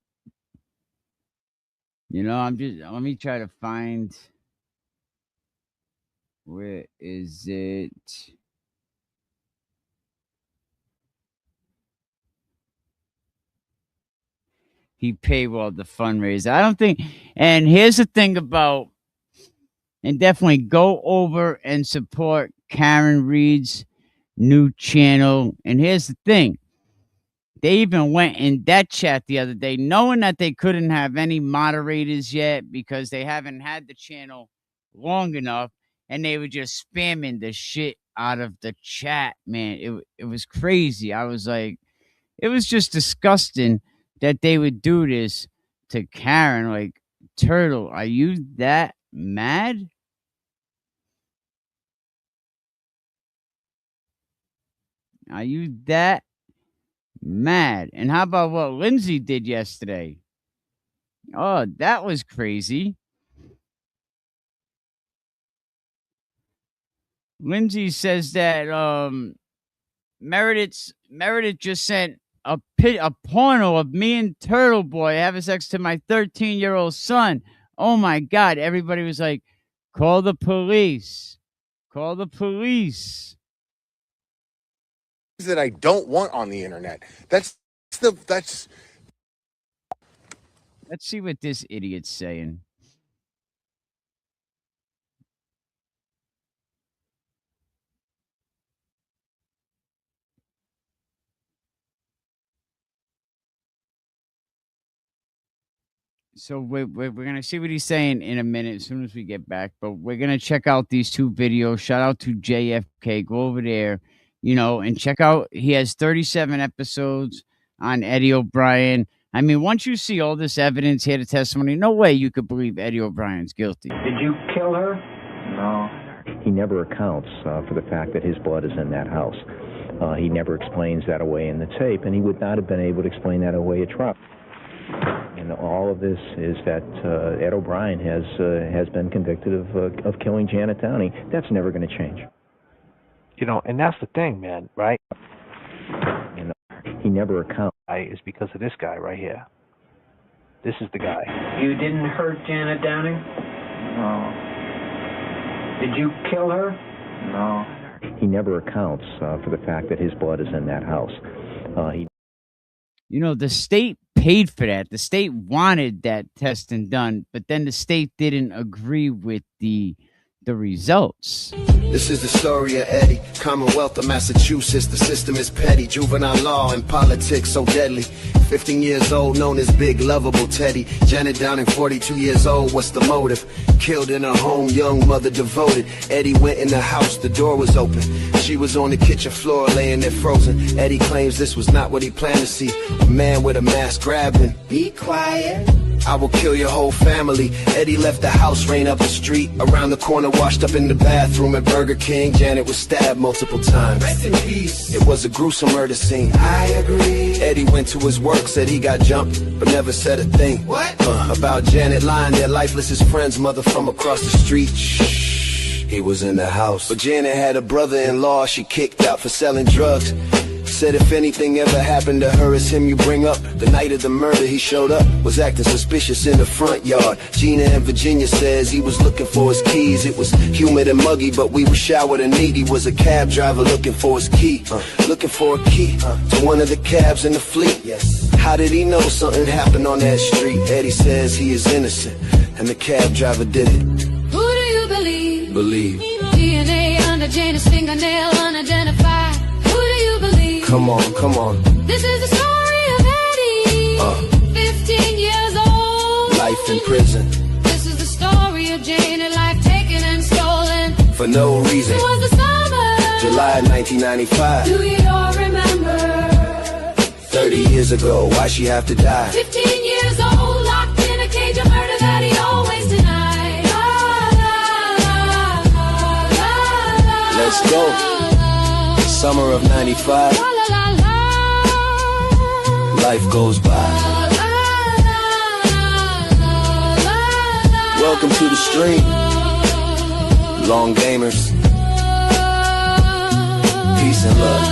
You know, let me try to find, where is it? He paywalled the fundraiser. I don't think, and here's the thing about, and definitely go over and support Karen Reed's new channel. And here's the thing. They even went in that chat the other day, knowing that they couldn't have any moderators yet because they haven't had the channel long enough, and they were just spamming the shit out of the chat, man. It was crazy. I was like, it was just disgusting that they would do this to Karen. Like, Turtle, are you that mad? Are you that mad? And how about what Lindsay did yesterday? Oh, that was crazy. Lindsay says that Meredith just sent a porno of me and Turtle Boy having sex to my 13-year-old son. Oh my God. Everybody was like, call the police. Call the police. That I don't want on the internet. That's. Let's see what this idiot's saying. So we're going to see what he's saying in a minute as soon as we get back. But we're going to check out these 2 videos. Shout out to JFK. Go over there, you know, and check out. He has 37 episodes on Eddie O'Brien. I mean, once you see all this evidence, hear the testimony, no way you could believe Eddie O'Brien's guilty. Did you kill her? No. He never accounts for the fact that his blood is in that house. He never explains that away in the tape, and he would not have been able to explain that away at trial. And all of this is that Ed O'Brien has been convicted of killing Janet Downey. That's never going to change. You know, and that's the thing, man, right? And he never accounts. Is because of this guy right here. This is the guy. You didn't hurt Janet Downing? No. Did you kill her? No. He never accounts for the fact that his blood is in that house. You know, the state paid for that. The state wanted that testing done, but then the state didn't agree with the results. This is the story of Eddie, Commonwealth of Massachusetts. The system is petty, juvenile law and politics so deadly. 15 years old, known as Big Lovable Teddy. Janet Downing, 42 years old, what's the motive? Killed in her home, young mother devoted. Eddie went in the house, the door was open. She was on the kitchen floor, laying there frozen. Eddie claims this was not what he planned to see. A man with a mask grabbed him. Be quiet. I will kill your whole family. Eddie left the house, ran up the street. Around the corner, washed up in the bathroom at Burger King. Janet was stabbed multiple times. Rest in peace. It was a gruesome murder scene. I agree. Eddie went to his work, said he got jumped, but never said a thing. What? About Janet lying there lifeless, his friend's mother from across the street. Shh. He was in the house. But Janet had a brother-in-law she kicked out for selling drugs. Said if anything ever happened to her, it's him you bring up. The night of the murder, he showed up, was acting suspicious in the front yard. Gina in Virginia says he was looking for his keys. It was humid and muggy, but we were showered and neat. He was a cab driver looking for his key. Looking for a key to one of the cabs in the fleet. Yes. How did he know something happened on that street? Eddie says he is innocent, and the cab driver did it. Who do you believe? Believe. DNA under Jana's fingernail unidentified. Who do you believe? Come on, come on. This is the story of Eddie, 15 years old. Life in prison. This is the story of Jana, life taken and stolen. For no reason. It was the summer, July 1995. do you all remember? 30 years ago, why she have to die? 15 years old, locked in a cage of murder that he always denied. Let's go. Summer of 95. Life goes by. Welcome to the stream, long gamers. Peace and love.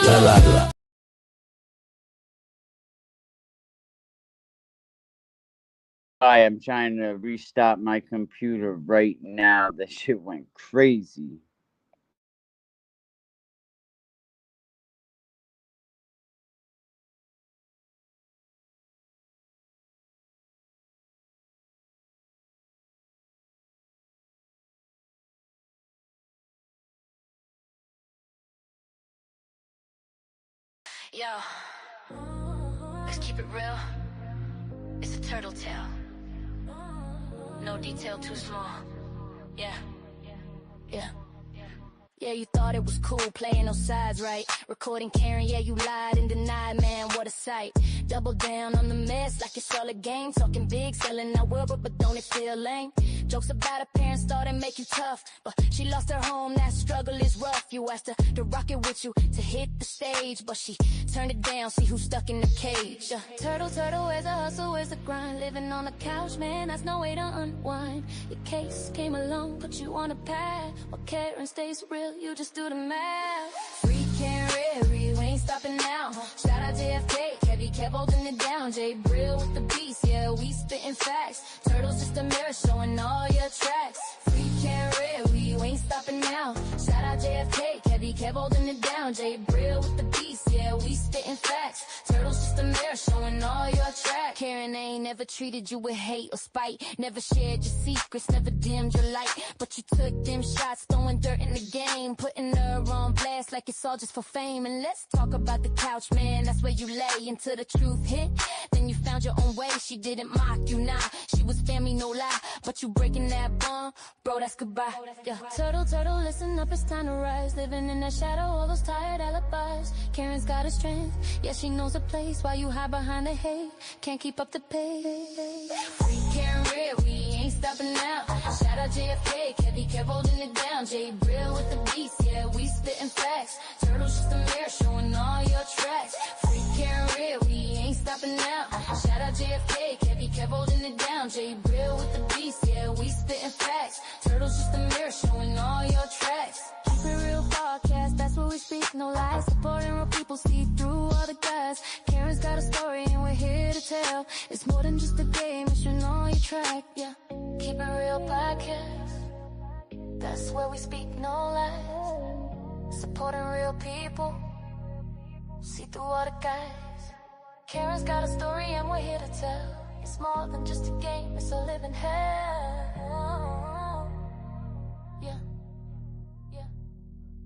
La la la. I am trying to restart my computer right now. That shit went crazy. Yo, let's keep it real. It's a turtle tail. No detail too small. Yeah. Yeah, you thought it was cool playing those sides, right? Recording Karen, yeah, you lied and denied, man, what a sight. Double down on the mess like it's all a game. Talking big, selling out world, but don't it feel lame? Jokes about her parents thought it'd make you tough, but she lost her home, that struggle is rough. You asked her to rock it with you, to hit the stage, but she turned it down, see who's stuck in the cage. Turtle, where's the hustle, where's the grind? Living on the couch, man, that's no way to unwind. Your case came along, put you on a path. While Karen stays real, you just do the math. Freaking Riri, we ain't stopping now. Shout out JFK, Kevy kept holding it down. Jay Brill with the beast, yeah, we spitting facts. Turtle's just a mirror showing all your tracks. Freaking Riri, we ain't stopping now. Shout out JFK, Kevy kept holding it down. Jay Brill with the beast, yeah, we spitting facts. Turtle's just a mirror showing all your tracks. Karen ain't never treated you with hate or spite. Never shared your secrets, never dimmed your light. But you took them shots, throwing dirt in the game, putting her on blast like it's all just for fame. And let's talk about the couch, man, that's where you lay until the truth hit. Then you found your own way, she didn't mock you, nah. She was family, no lie, but you breaking that bond, bro, that's goodbye. Yeah. Turtle, listen up, it's time to rise. Living in that shadow, all those tired alibis. Karen's got a strength, yeah, she knows a place. While you hide behind the hate, can't keep up the pace. Freaking real, we ain't stopping now. Shout out JFK, Kevy kept holding it down. Jay Brill with the beast, yeah, we spitting facts. Turtle's just a mirror showing all your tracks. Freaking real, we ain't stopping now. Shout out JFK, Kevy kept holding it down. Jay Brill with the beast, yeah, we spitting facts. Turtle's just a mirror showing all your tracks. Keep it real podcast, that's where we speak, no lies. Supporting real people, see through all the guys. Karen's got a story and we're here to tell. It's more than just a game, it's your on your track, yeah. Keep it real podcast, that's where we speak, no lies. Supporting real people, see through all the guys. Karen's got a story and we're here to tell. It's more than just a game, it's a living hell. Yeah.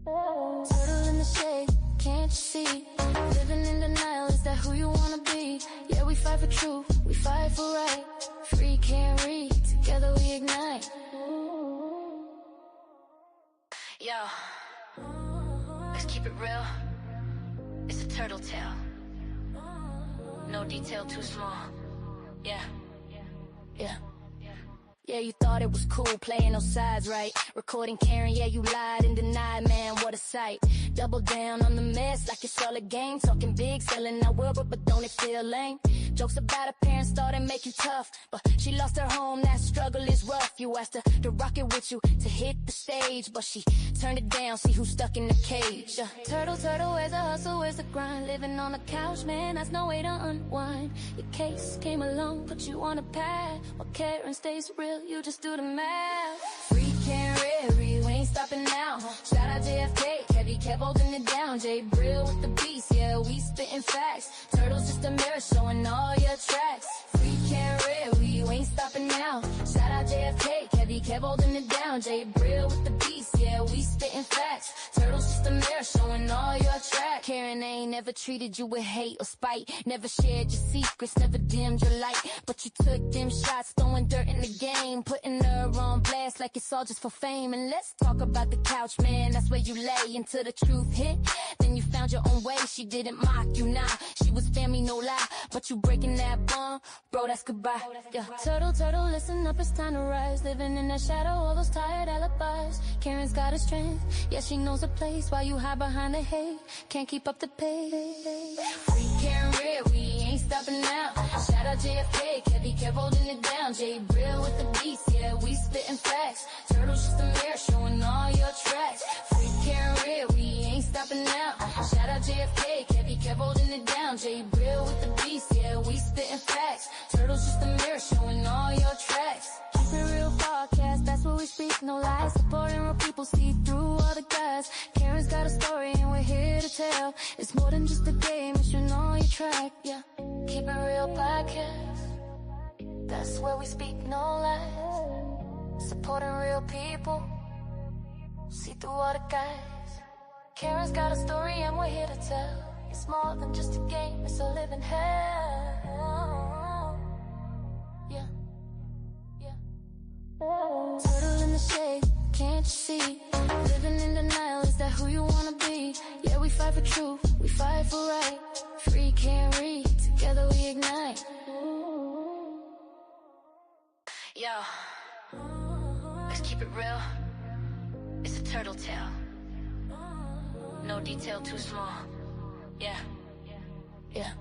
Turtle in the shade, can't you see? Living in denial, is that who you wanna be? Yeah, we fight for truth, we fight for right. Free can't read, together we ignite. Yo, let's keep it real. It's a turtle tail. No detail too small. Yeah. Yeah, you thought it was cool playing those sides, right? Recording Karen, yeah, you lied and denied, man, what a sight. Double down on the mess like it's all a game. Talking big, selling out world, but don't it feel lame? Jokes about her parents thought it'd make you tough, but she lost her home, that struggle is rough. You asked her to rock it with you, to hit the stage, but she turned it down, see who's stuck in the cage. Turtle, turtle, where's the hustle, where's the grind? Living on the couch, man, that's no way to unwind. Your case came along, put you on a path. While Karen stays real, you just do the math. Free Karen, we ain't stopping now. Shout out JFK, Kevy kept holding it down. Jay Brill with the beast, yeah, we spitting facts. Turtle's just a mirror showing all your tracks. Free Karen, we ain't stopping now. Shout out JFK, Kevy kept holding it down. Jay Brill with the beast, yeah, we spitting facts. Turtle's just a mirror showing all your tracks. Karen ain't never treated you with hate or spite. Never shared your secrets, never dimmed your light. But you took them shots, throwing dirt in the game, putting her on blast like it's all just for fame. And let's talk about the couch, man, that's where you lay until the truth hit. Then you found your own way, she didn't mock you, nah. She was family, no lie, but you breaking that bond, bro, that's goodbye. Yeah. Turtle, turtle, listen up, it's time to rise. Living in the shadow, all those tired alibis. Karen's got a strength, yeah, she knows a place. While you hide behind the hate, can't keep up the pace. Free Karen, we ain't stopping now. Shout out JFK, Kevy kept holding it down. Jay Brill with the beast, yeah, we spitting facts. Turtle's just a mirror showing all your tracks. Free Karen, we ain't stopping now. Shout out JFK, Kevy kept holding it down. Jay Brill with the beast, yeah, we spitting facts. Turtle's just a mirror showing all your tracks. Keep it real podcast, that's what we speak, no lies. Supporting real people, see through all the guys. Karen's got a story and we're here to tell. It's more than just a game, it's you know your track, yeah. Keep it real podcast, that's where we speak, no lies. Supporting real people, see through all the guys. Karen's got a story and we're here to tell. It's more than just a game, it's a living hell. Yeah, yeah. Turtle in the shade, can't you see? Living in denial, is that who you wanna be? Yeah, we fight for truth, we fight for right. Free can't read, together we ignite. Yo, let's keep it real. It's a turtle tale. No detail too small. Yeah, yeah.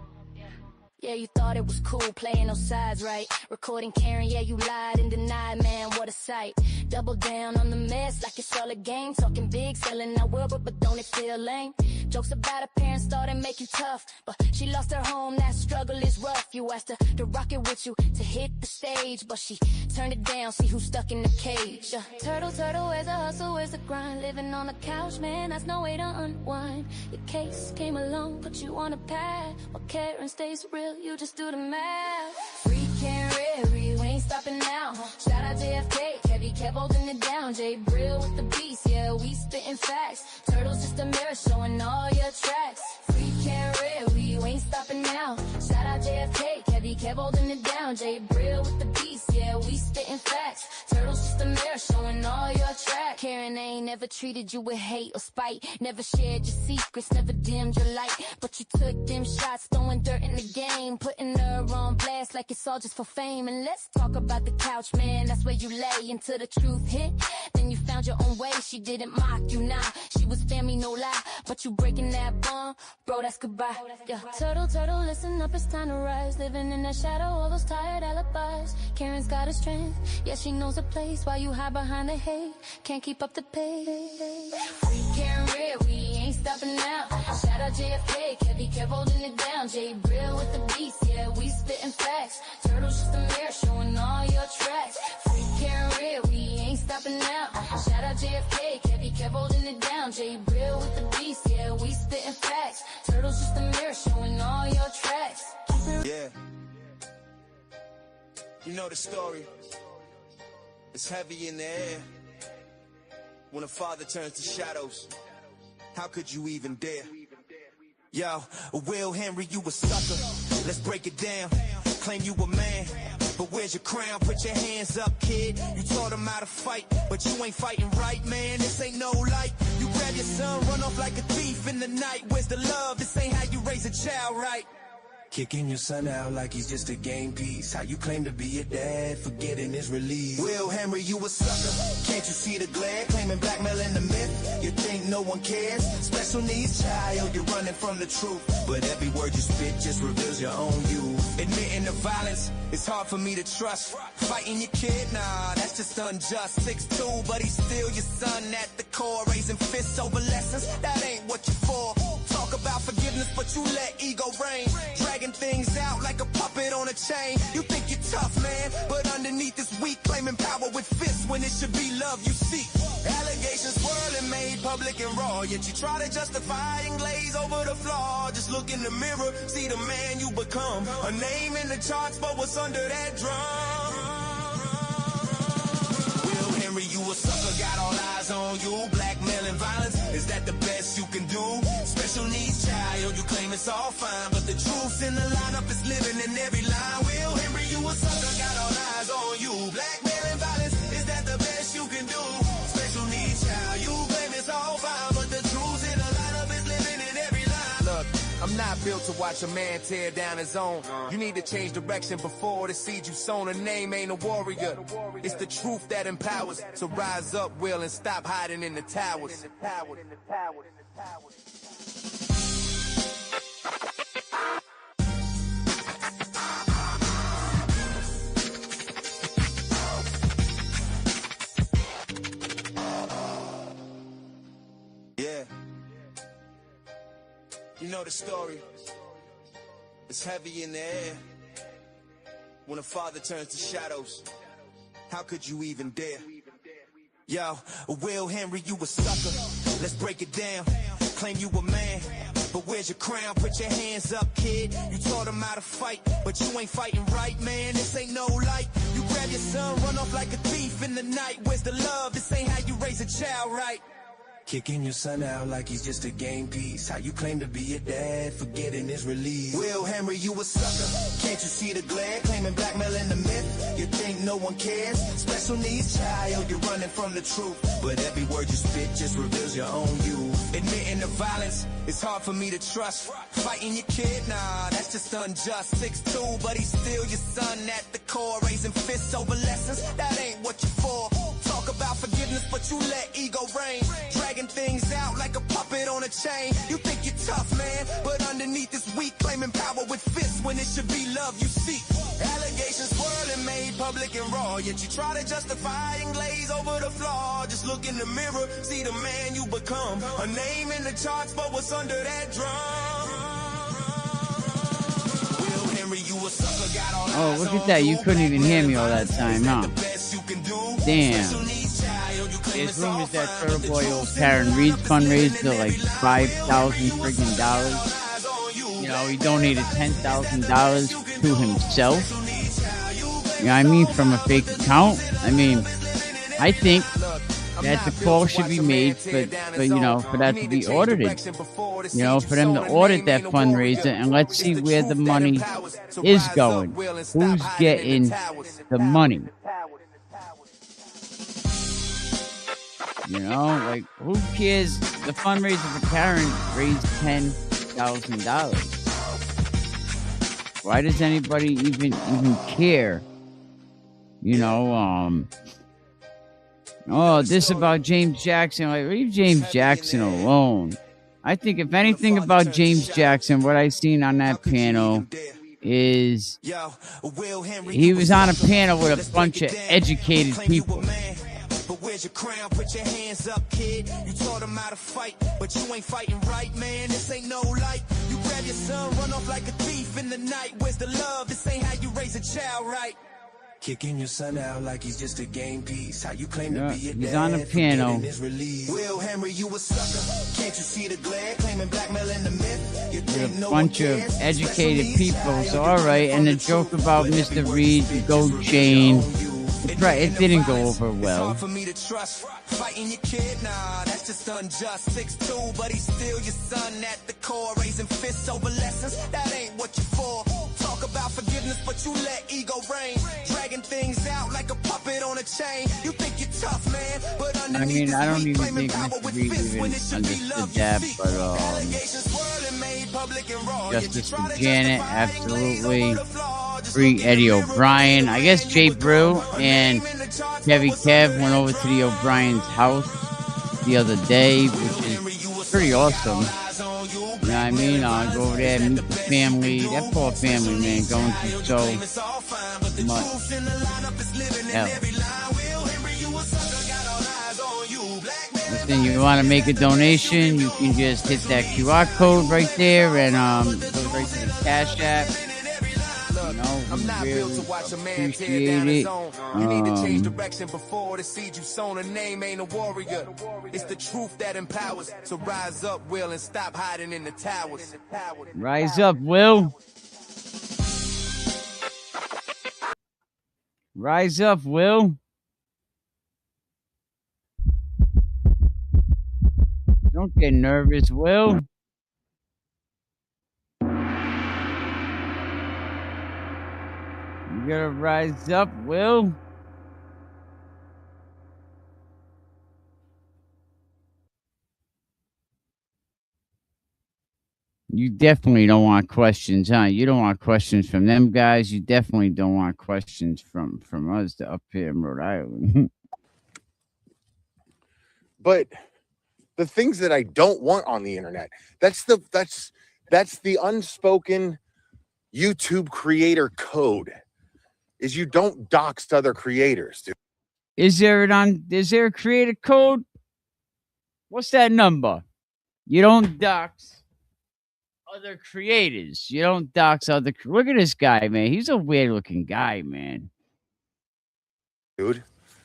Yeah, you thought it was cool playing those sides, right? Recording Karen, yeah, you lied and denied, man, what a sight. Double down on the mess like it's all a game. Talking big, selling our world, but don't it feel lame? Jokes about her parents thought it'd make you tough, but she lost her home, that struggle is rough. You asked her to rock it with you, to hit the stage, but she turned it down, see who's stuck in the cage. Turtle, turtle, where's the hustle, where's the grind? Living on the couch, man, that's no way to unwind. Your case came along, put you on a path. While Karen stays real, you just do the math. Free Karen, we ain't stopping now. Shout out JFK, Kevy kept holding it down. Jay Brill with the beast, yeah, we spitting facts. Turtle's just a mirror showing all your tracks. Free Karen, we ain't stopping now. Shout out JFK, Kevy kept holding it down. Jay Brill with the beast, yeah, we spitting facts. Turtle's just a mirror showing all your tracks. Karen ain't never treated you with hate or spite. Never shared your secrets, never dimmed your light. But you took them shots, throwing dirt in the game, putting her on blast like it's all just for fame. And let's talk about the couch, man, that's where you lay until the truth hit. Then you found your own way, she didn't mock you, nah. She was family, no lie, but you breaking that bond, bro, that's goodbye. Yeah. Turtle, turtle, listen up, it's time to rise. Living in the shadow, all those tired alibis. Karen's got a strength, yeah, she knows a place. While you hide behind the hate, can't keep up the pace. Free Karen, we ain't stopping now. Shout out JFK, Kevy kept holding it down. Jay Brill with the beast, yeah, we spitting facts. Turtle's just a mirror showing all your tracks. Free Karen, we ain't stopping now. Shout out JFK, Kevy kept holding it down. Jay Brill with the beast, yeah, we spitting facts. Turtle's just a mirror showing all your tracks. Yeah, you know the story. It's heavy in the air when a father turns to shadows. How could you even dare? Yo, Will Henry, you a sucker. Let's break it down. Claim you a man, but where's your crown? Put your hands up, kid. You taught him how to fight, but you ain't fighting right, man. This ain't no light. You grab your son, run off like a thief in the night. Where's the love? This ain't how you raise a child, right? Kicking your son out like he's just a game piece. How you claim to be a dad, forgetting his release. Will Henry, you a sucker. Can't you see the glare? Claiming blackmailing the myth. You think no one cares? Special needs child, you're running from the truth. But every word you spit just reveals your own you. Admitting the violence, it's hard for me to trust. Fighting your kid, nah, that's just unjust. 6'2", but he's still your son at the core. Raising fists over lessons, that ain't what you're for. Talk about forgiveness, but you let ego reign. Dragging things out like a puppet on a chain. You think you're tough, man, but underneath is weak. Claiming power with fists when it should be love you seek. Allegations swirling, made public and raw. Yet you try to justify and glaze over the flaw. Just look in the mirror, see the man you become. A name in the charts, but what's under that drum? Will Henry, you a sucker, got all eyes on you. Blackmail and violence, is that the best you can do? Special needs child, you claim it's all fine, but the truth's in the lineup is living in every line. Will Henry, you a sucker, got all eyes on you. Blackmail and violence, is that the best you can do? Special needs child, you claim it's all fine, but the truth's in the lineup is living in every line. Look, I'm not built to watch a man tear down his own. You need to change direction before the seed you sown. A name ain't a warrior. It's the truth that empowers. So rise up, Will, and stop hiding in the towers. Yeah. You know the story. It's heavy in the air. When a father turns to shadows, how could you even dare? Yo, Will Henry, you a sucker. Let's break it down. Claim you a man, but where's your crown? Put your hands up, kid. You taught him how to fight, but you ain't fighting right, man. This ain't no light. You grab your son, run off like a thief in the night. Where's the love? This ain't how you raise a child, right? Kicking your son out like he's just a game piece. How you claim to be a dad, forgetting his release. Will Henry, you a sucker. Can't you see the glare? Claiming blackmailing the myth. You think no one cares? Special needs child, you're running from the truth. But every word you spit just reveals your own you. Admitting the violence, it's hard for me to trust. Fighting your kid, nah, that's just unjust. 6'2", but he's still your son at the core. Raising fists over lessons, that ain't what you're for. Talk about forgiveness, but you let ego reign. Dragging things out like a puppet on a chain. You think you're tough, man, but underneath is weak. Claiming power with fists when it should be love you seek. Allegations swirling, made public and raw. Yet you try to justify and glaze over the flaw. Just look in the mirror, see the man you become. A name in the charts, but what's under that drum? Will Henry, you a sucker, got all Oh, look at that. You couldn't even hear me all that time, huh? Damn. There's rumors that Turtle Boy owed Karen Reed's fundraiser like $5,000 friggin' dollars. You know, he donated $10,000 to himself. You know what I mean? From a fake account. I mean, I think that the call should be made for that to be audited. You know, for them to audit that fundraiser and let's see where the money is going. Who's getting the money? You know, like, who cares? The fundraiser for Karen raised $10,000. Why does anybody even care? You know, this about James Jackson. Like, leave James Jackson alone. I think if anything about James Jackson, what I seen on that panel is he was on a panel with a bunch of educated people. But where's your crown? Put your hands up, kid. You taught him how to fight, but you ain't fighting right, man. This ain't no light. You grab your son, run off like a thief in the night. Where's the love? This ain't how you raise a child, right? Kicking your son out like he's just a game piece. How you claim to be a dad? He's on the piano. Will Henry, you a sucker. Can't you see the glare? Claiming blackmailing the myth. You think a bunch of educated people. So all right, and the joke about Mr. Reed, the gold chain. Right, it didn't go over well. For me to trust. Fighting your kid, nah, that's just unjust. 6'2", but he's still your son at the core. Raising fists over lessons, that ain't what you're for. Talk about forgiveness, but you let ego reign. Dragging things out like a puppet on a chain. You think you're tough, man, but underneath I don't even think Mr. Reed even understood that, but Justice for Janet, absolutely. Free Eddie O'Brien. I guess Jay Brew and Kevy Kev went over to the O'Brien's house the other day, which is pretty awesome. You know what I mean? Go over there and meet the family. That poor family, man, going through so much hell. Listen, you want to make a donation, you can just hit that QR code right there and go right to the Cash App. You know, we really appreciate it. You need to change direction before the seed you sown. A name ain't a warrior. It's the truth that empowers. So rise up, Will, and stop hiding in the towers. Rise up, Will. Rise up, Will. Don't get nervous, Will. You gotta rise up, Will. You definitely don't want questions, huh? You don't want questions from them guys. You definitely don't want questions from us up here in Rhode Island. But the things that I don't want on the internet, that's the unspoken YouTube creator code. Is you don't dox other creators, dude. Is there a creator code? What's that number? You don't dox other creators. You don't dox other. Look at this guy, man. He's a weird looking guy, man. Dude,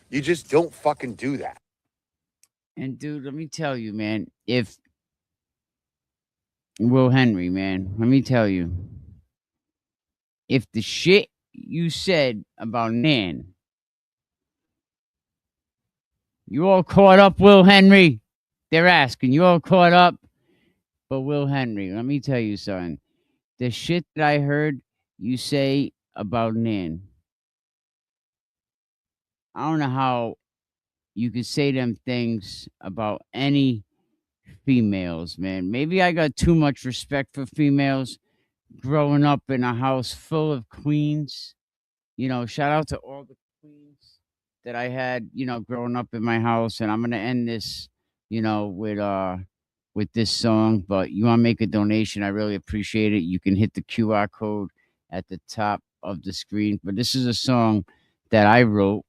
you just don't fucking do that. And dude, let me tell you, man. If Will Henry, man, let me tell you, if the shit you said about Nan, you all caught up, Will Henry? They're asking, you all caught up? But Will Henry, let me tell you something. The shit that I heard you say about Nan, I don't know how you could say them things about any females, man. Maybe I got too much respect for females growing up in a house full of queens. You know, shout out to all the queens that I had, you know, growing up in my house. And I'm going to end this, you know, with this song. But you want to make a donation, I really appreciate it. You can hit the QR code at the top of the screen. But this is a song that I wrote,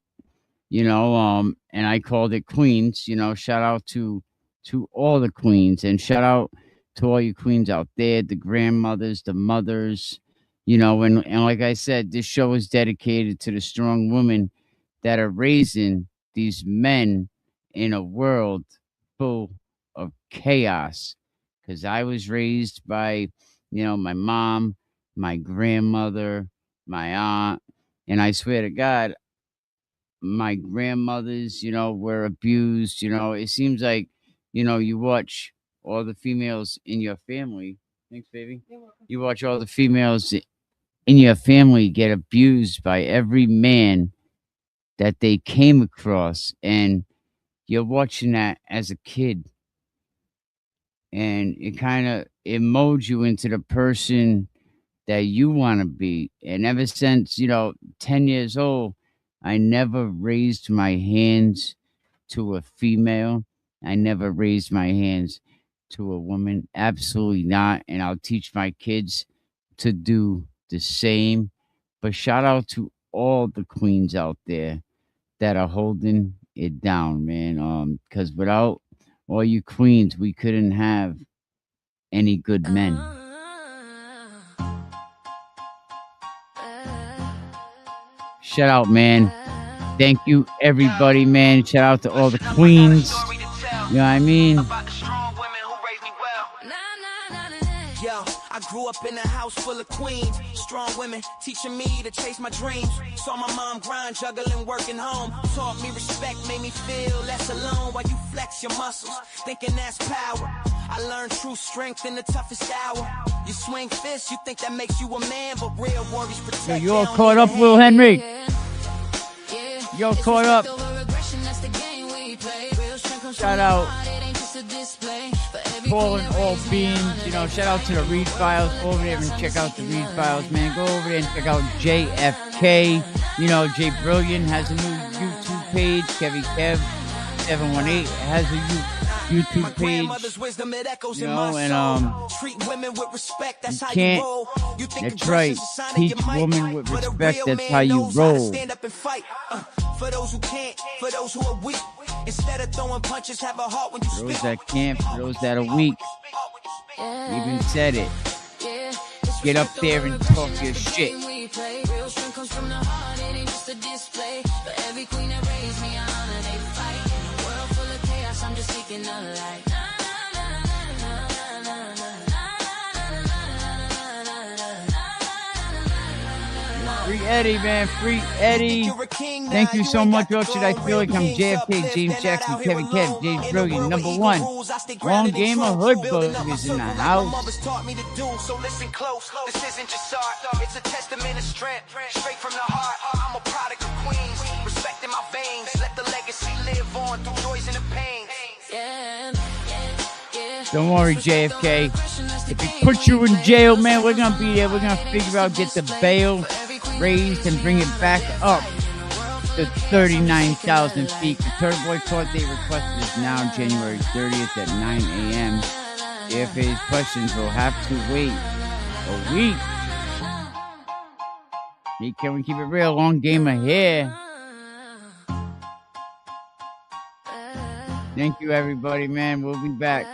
you know, and I called it Queens. You know, shout out to all the queens, and shout out to all you queens out there, the grandmothers, the mothers, you know, and like I said, this show is dedicated to the strong women that are raising these men in a world full of chaos. Because I was raised by, you know, my mom, my grandmother, my aunt, and I swear to God, my grandmothers, you know, were abused. You know, it seems like, you know, you watch all the females in your family. Thanks, baby. You watch all the females in your family get abused by every man that they came across. And you're watching that as a kid. And it molds you into the person that you want to be. And ever since, you know, 10 years old, I never raised my hands to a female. I never raised my hands to a woman. Absolutely not. And I'll teach my kids to do the same. But shout out to all the queens out there that are holding it down, man. Because without all you queens, we couldn't have any good men. Shout out, man. Thank you, everybody, man. Shout out to all the queens. You know what I mean? Yo, I grew up in a house full of queens, strong women teaching me to chase my dreams. Saw my mom grind, juggling, working home. Taught me respect, made me feel less alone while you flex your muscles, thinking that's power. I learned true strength in the toughest hour. You swing fists, you think that makes you a man, but real warriors protect. So you all caught up, Will Henry? You all caught up? Shout out calling all beans. You know, shout out to the Reed Files. Go over there and check out the Reed Files, man. Go over there and check out JFK. You know, Jay Brilliant has a new YouTube page. Kevy Kev 718 has a YouTube page. You know, and you can't. That's right. Teach women with respect. That's how you roll. For those who can't, for those who are weak, instead of throwing punches, have a heart when you speak. For those that can't, for those that are weak. Even said it. Get up there and talk your shit. Real strength comes from the heart, it ain't just a display. For every queen that raised me, I honor they fight. World full of chaos, I'm just seeking the light. Free Eddie, man. Free Eddie. Thank you so much, Orchard. I feel like I'm JFK, James Jackson, Kevin Kev, James Brilliant. Number one. Long game of hood boogers in the house. So listen close. This isn't just art. It's a testament of strength. Straight from the heart. I'm a product of Queens. Respect in my veins. Let the legacy live on through joys and the pains. Don't worry, JFK. If we put you in jail, man, we're going to be there. We're going to figure out, get the bail raised and bring it back up to 39,000 feet. The Turtle Boy court date requested is now January 30th at 9 a.m. JFK's questions will have to wait a week. Can we keep it real? Long game of hair. Thank you, everybody, man. We'll be back.